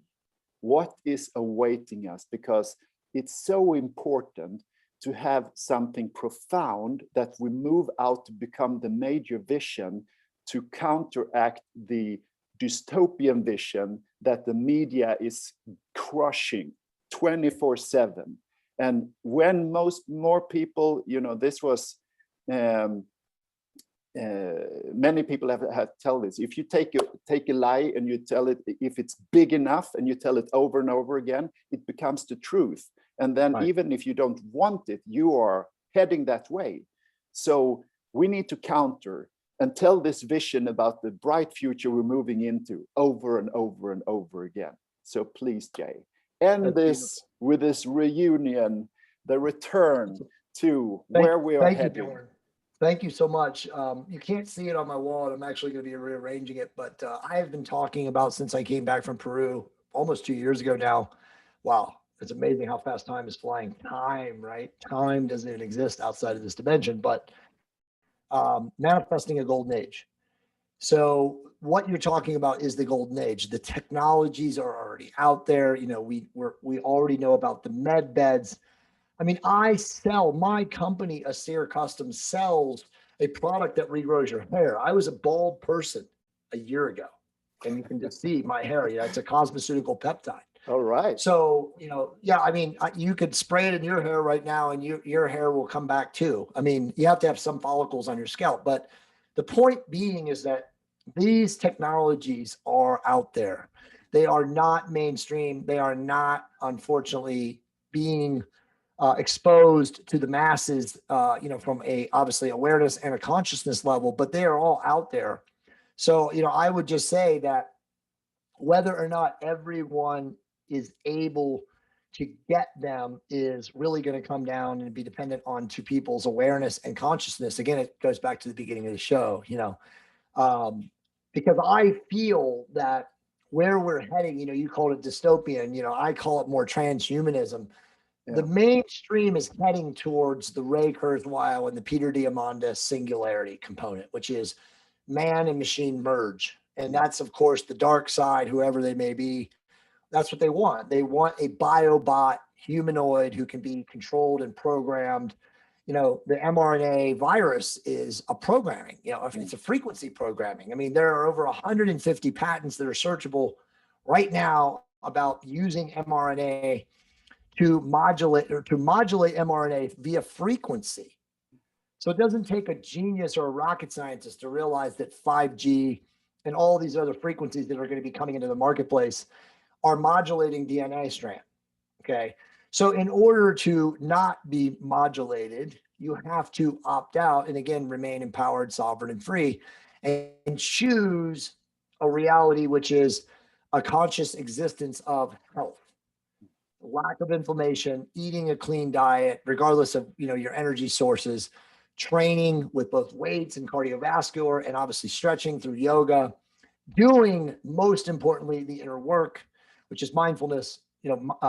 What is awaiting us? Because it's so important to have something profound that we move out to become the major vision to counteract the dystopian vision that the media is crushing 24/7. And when more people, this was, many people have tell this, if you take a lie and you tell it, if it's big enough and you tell it over and over again, it becomes the truth. And then even if you don't want it, you are heading that way. So we need to counter and tell this vision about the bright future we're moving into over and over and over again. So please, Jay, end this with this reunion, the return to where we are heading. Björn. Thank you so much. You can't see it on my wall, and I'm actually going to be rearranging it, but I have been talking about, since I came back from Peru almost 2 years ago now. Wow, it's amazing how fast time is flying. Time, right? Time doesn't even exist outside of this dimension, but manifesting a golden age. So what you're talking about is the golden age. The technologies are already out there. We already know about the med beds. I mean, my company, Asir Custom, sells a product that regrows your hair. I was a bald person a year ago, and you can just see my hair. It's a cosmeceutical peptide. All right. So, you could spray it in your hair right now and your hair will come back too. I mean, you have to have some follicles on your scalp, but the point being is that these technologies are out there. They are not mainstream. They are not, unfortunately, being exposed to the masses, from obviously awareness and a consciousness level, but they are all out there. So, I would just say that whether or not everyone is able to get them is really going to come down and be dependent on two people's awareness and consciousness. Again, it goes back to the beginning of the show, because I feel that where we're heading, you called it dystopian, I call it more transhumanism. Yeah. The mainstream is heading towards the Ray Kurzweil and the Peter Diamandis singularity component, which is man and machine merge. And that's, of course, the dark side, whoever they may be. That's what they want. They want a biobot humanoid who can be controlled and programmed. The mRNA virus is a programming, it's a frequency programming. I mean, there are over 150 patents that are searchable right now about using mRNA to modulate mRNA via frequency. So it doesn't take a genius or a rocket scientist to realize that 5G and all these other frequencies that are going to be coming into the marketplace are modulating DNA strand. Okay. So in order to not be modulated, you have to opt out and again, remain empowered, sovereign, and free, and choose a reality, which is a conscious existence of health, lack of inflammation, eating a clean diet, regardless of, your energy sources, training with both weights and cardiovascular, and obviously stretching through yoga, doing, most importantly, the inner work, which is mindfulness,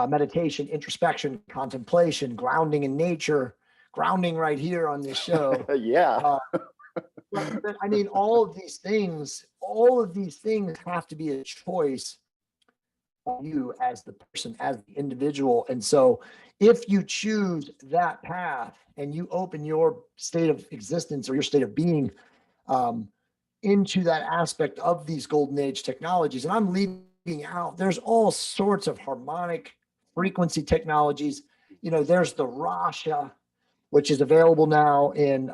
meditation, introspection, contemplation, grounding in nature, grounding right here on this show. Yeah. But I mean, all of these things have to be a choice of you as the person, as the individual. And so if you choose that path and you open your state of existence or your state of being into that aspect of these golden age technologies, and I'm leaving out, there's all sorts of harmonic frequency technologies. There's the Rasha, which is available now in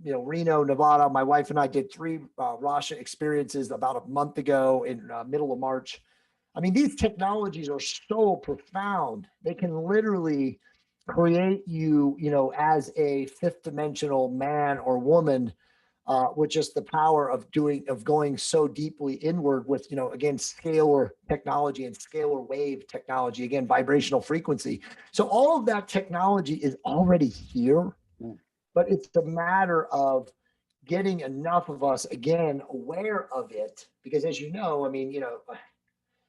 Reno, Nevada. My wife and I did 3 Rasha experiences about a month ago in middle of March. I mean, these technologies are so profound. They can literally create you, as a 5th dimensional man or woman, with just the power of going so deeply inward with, again, scalar technology and scalar wave technology, again, vibrational frequency. So all of that technology is already here, but it's a matter of getting enough of us, again, aware of it. Because as you know, I mean,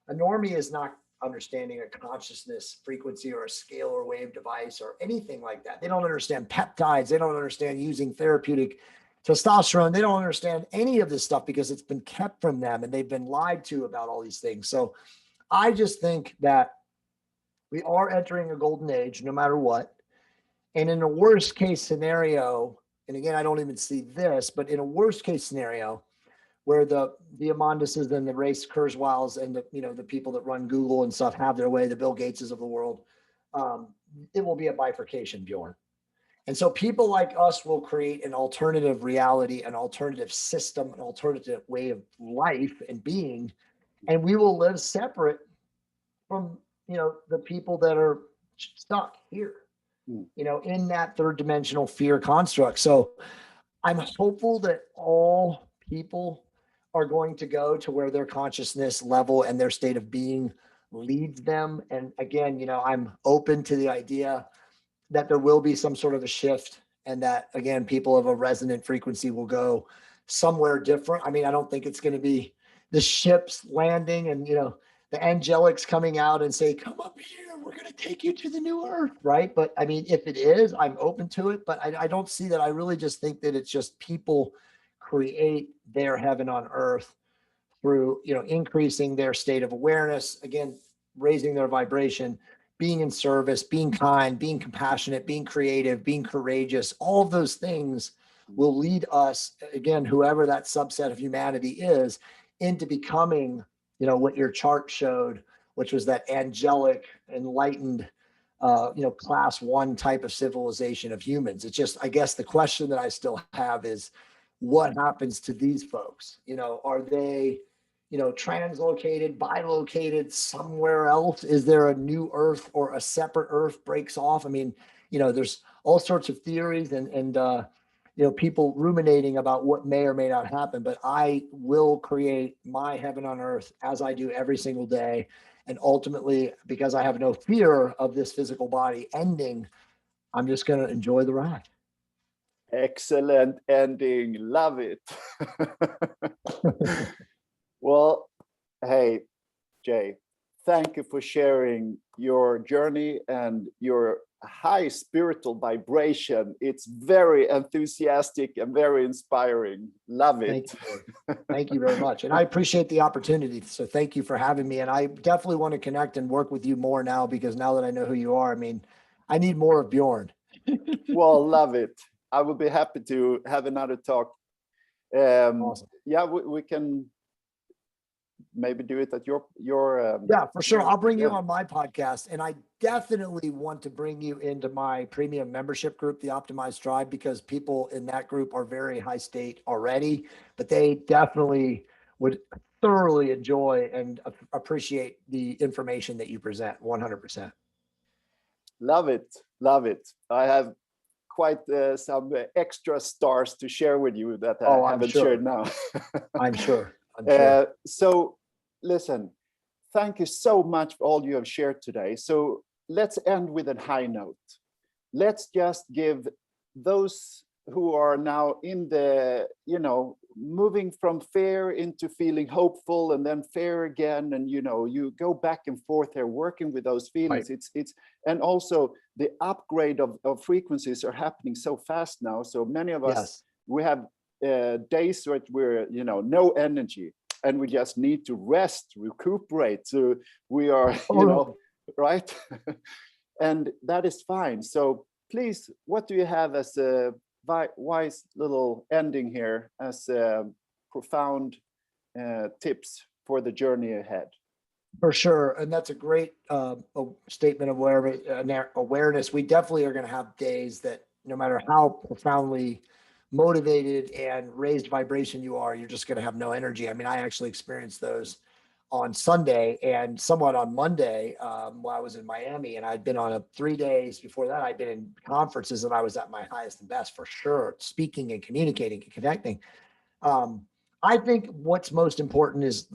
a normie is not understanding a consciousness frequency or a scalar wave device or anything like that. They don't understand peptides. They don't understand using therapeutic testosterone. They don't understand any of this stuff because it's been kept from them and they've been lied to about all these things. So I just think that we are entering a golden age no matter what. And in a worst case scenario, and again, I don't even see this, but in a worst case scenario, where the Amondises and the Ray Kurzweils and the people that run Google and stuff have their way, the Bill Gateses of the world, it will be a bifurcation, Bjorn. And so people like us will create an alternative reality, an alternative system, an alternative way of life and being, and we will live separate from the people that are stuck here, in that 3rd dimensional fear construct. So I'm hopeful that all people are going to go to where their consciousness level and their state of being leads them. And again, I'm open to the idea that there will be some sort of a shift and that, again, people of a resonant frequency will go somewhere different. I mean, I don't think it's going to be the ships landing and, the angelics coming out and say, come up here, we're going to take you to the new earth, right? But I mean, if it is, I'm open to it, but I don't see that. I really just think that it's just people create their heaven on earth through, increasing their state of awareness, again, raising their vibration, being in service, being kind, being compassionate, being creative, being courageous. All of those things will lead us, again, whoever that subset of humanity is, into becoming, what your chart showed, which was that angelic, enlightened, class 1 type of civilization of humans. It's just, I guess the question that I still have is, what happens to these folks? Are they, translocated, bilocated somewhere else? Is there a new earth or a separate earth breaks off? I mean, there's all sorts of theories and people ruminating about what may or may not happen, but I will create my heaven on earth as I do every single day. And ultimately, because I have no fear of this physical body ending, I'm just going to enjoy the ride. Excellent ending. Love it. Well, hey, Jay, thank you for sharing your journey and your high spiritual vibration. It's very enthusiastic and very inspiring. Love it. Thank you very much. And I appreciate the opportunity. So thank you for having me. And I definitely want to connect and work with you more now, because now that I know who you are, I mean, I need more of Bjorn. Well, love it. I would be happy to have another talk. Awesome. Yeah, we can maybe do it at your yeah, for sure. I'll bring you on my podcast, and I definitely want to bring you into my premium membership group, the Optimized Tribe, because people in that group are very high state already, but they definitely would thoroughly enjoy and appreciate the information that you present. 100%. Love it. Love it. I have quite some extra stars to share with you that I haven't shared now. I'm sure. So listen, thank you so much for all you have shared today. So let's end with a high note. Let's just give those who are now in the, moving from fear into feeling hopeful and then fear again. And, you go back and forth here, working with those feelings. Right. It's, and also the upgrade of frequencies are happening so fast now. So many of us, we have days where we're, no energy, and we just need to rest, recuperate. So we are, right? And that is fine. So please, what do you have as a wise little ending here, as profound tips for the journey ahead? For sure. And that's a great statement of awareness. We definitely are going to have days that no matter how profoundly motivated and raised vibration you are, you're just going to have no energy. I mean, I actually experienced those on Sunday and somewhat on Monday while I was in Miami, and I'd been on 3 days before that. I'd been in conferences and I was at my highest and best for sure, speaking and communicating and connecting. I think what's most important is,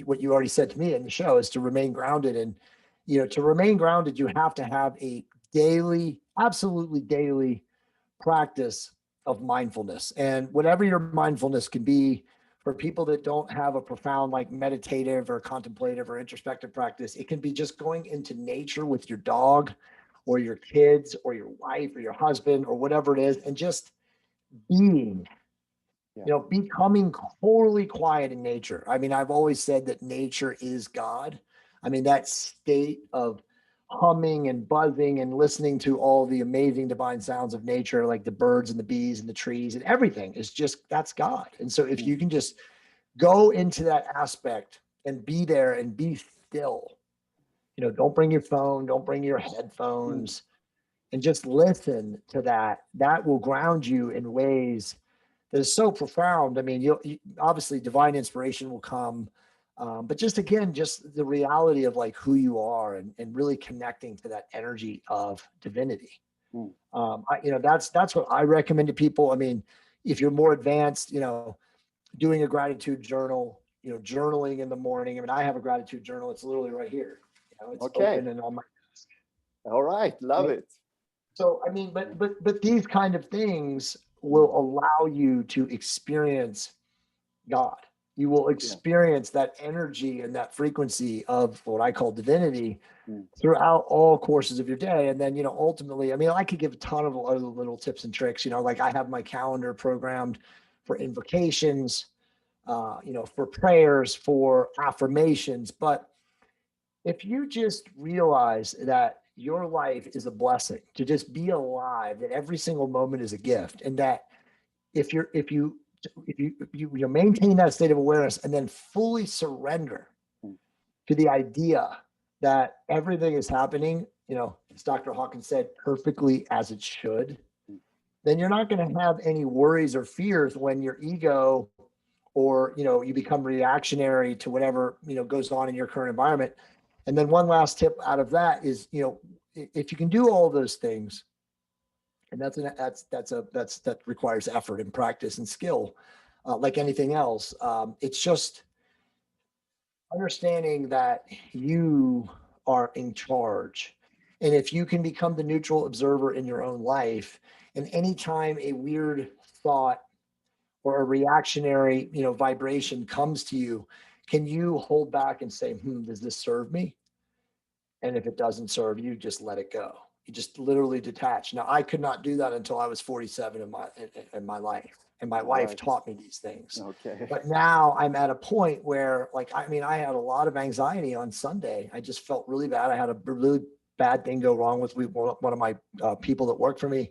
what you already said to me in the show, is to remain grounded. And, to remain grounded, you have to have a daily, absolutely daily practice of mindfulness. And whatever your mindfulness can be, for people that don't have a profound like meditative or contemplative or introspective practice, it can be just going into nature with your dog or your kids or your wife or your husband or whatever it is, and just being, becoming totally quiet in nature. I mean, I've always said that nature is God. I mean, that state of humming and buzzing and listening to all the amazing divine sounds of nature, like the birds and the bees and the trees and everything, is just, that's God. And so if you can just go into that aspect and be there and be still, don't bring your phone, don't bring your headphones, and just listen to that will ground you in ways that is so profound. I mean, you obviously divine inspiration will come, but just the reality of like who you are and really connecting to that energy of divinity. That's what I recommend to people. I mean, if you're more advanced, doing a gratitude journal, journaling in the morning. I mean, I have a gratitude journal. It's literally right here. It's open and on my desk. All right, love it. So, I mean, but these kind of things will allow you to experience God. You will experience that energy and that frequency of what I call divinity throughout all courses of your day. And then, ultimately, I mean, I could give a ton of other little tips and tricks, like I have my calendar programmed for invocations, for prayers, for affirmations. But if you just realize that your life is a blessing, to just be alive, that every single moment is a gift, and that if you maintain that state of awareness and then fully surrender to the idea that everything is happening, as Dr. Hawkins said, perfectly as it should, then you're not going to have any worries or fears when your ego or, you become reactionary to whatever, goes on in your current environment. And then one last tip out of that is, if you can do all those things, and that requires effort and practice and skill, like anything else. It's just understanding that you are in charge. And if you can become the neutral observer in your own life, and anytime a weird thought or a reactionary, vibration comes to you, can you hold back and say, does this serve me? And if it doesn't serve you, just let it go. You just literally detach. Now, I could not do that until I was 47 in my life. And my wife taught me these things. Okay. But now I'm at a point where, I had a lot of anxiety on Sunday. I just felt really bad. I had a really bad thing go wrong with one of my people that work for me.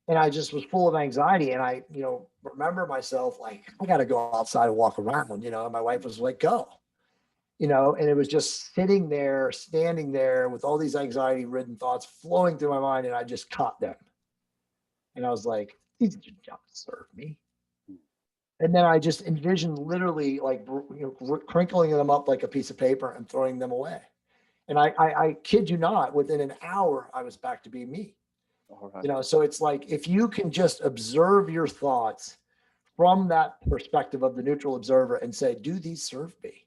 And I just was full of anxiety. And I, remember myself like, I got to go outside and walk around. And my wife was like, go. And it was just standing there with all these anxiety-ridden thoughts flowing through my mind, and I just caught them. And I was like, these don't serve me. And then I just envisioned literally crinkling them up like a piece of paper and throwing them away. And I kid you not, within an hour, I was back to being me. All right. So it's like, if you can just observe your thoughts from that perspective of the neutral observer and say, do these serve me?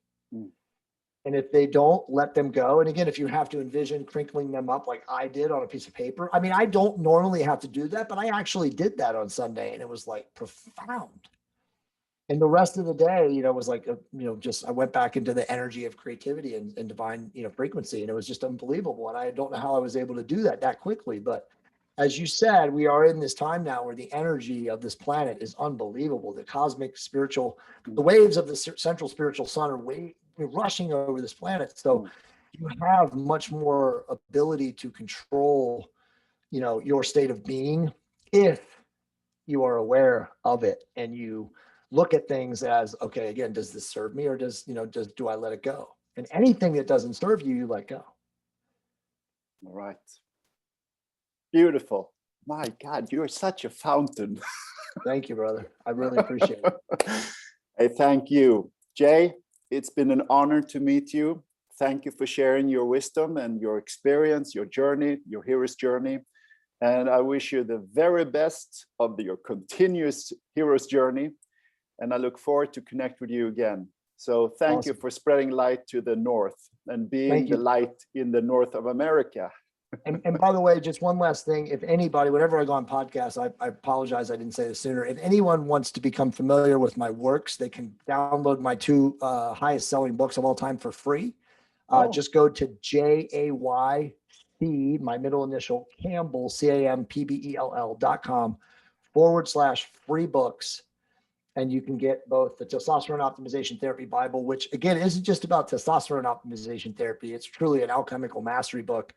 And if they don't, let them go. And again, if you have to envision crinkling them up like I did on a piece of paper, I mean, I don't normally have to do that, but I actually did that on Sunday, and it was like profound. And the rest of the day, was like, I went back into the energy of creativity and divine, frequency. And it was just unbelievable. And I don't know how I was able to do that quickly. But as you said, we are in this time now where the energy of this planet is unbelievable. The cosmic spiritual, the waves of the central spiritual sun are rushing over this planet. So you have much more ability to control, your state of being if you are aware of it and you look at things as, okay, again, does this serve me, or do I let it go? And anything that doesn't serve you, you let go. All right. Beautiful. My God, you're such a fountain. Thank you, brother. I really appreciate it. Hey, thank you. Jay, it's been an honor to meet you. Thank you for sharing your wisdom and your experience, your journey, your hero's journey. And I wish you the very best of your continuous hero's journey. And I look forward to connect with you again. So thank you for spreading light to the North and being the light in the North of America. And by the way, just one last thing. If anybody, whenever I go on podcasts, I apologize I didn't say this sooner. If anyone wants to become familiar with my works, they can download my 2 highest selling books of all time for free. Just go to JAYC, my middle initial, Campbell, CAMPBELL.com/free books. And you can get both the Testosterone Optimization Therapy Bible, which again isn't just about testosterone optimization therapy. It's truly an alchemical mastery book.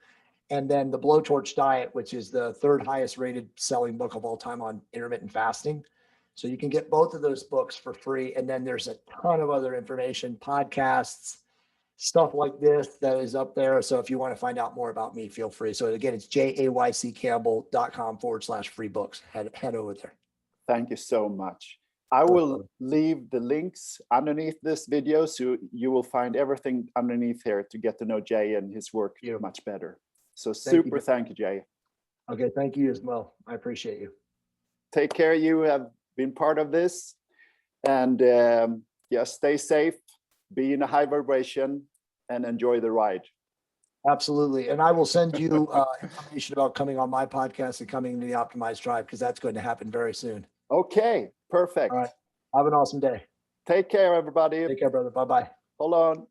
And then the Blowtorch Diet, which is the 3rd highest rated selling book of all time on intermittent fasting. So you can get both of those books for free. And then there's a ton of other information, podcasts, stuff like this that is up there. So if you want to find out more about me, feel free. So again, it's JAYCCampbell.com/free books. Head over there. Thank you so much. I will leave the links underneath this video, so you will find everything underneath here to get to know Jay and his work much better. So thank you, Jay. Okay, thank you as well. I appreciate you. Take care. You have been part of this, and stay safe, be in a high vibration, and enjoy the ride. Absolutely. And I will send you information about coming on my podcast and coming to the Optimized Tribe, because that's going to happen very soon. Okay, perfect. All right. Have an awesome day. Take care, everybody. Take care, brother. Bye-bye. Hold on.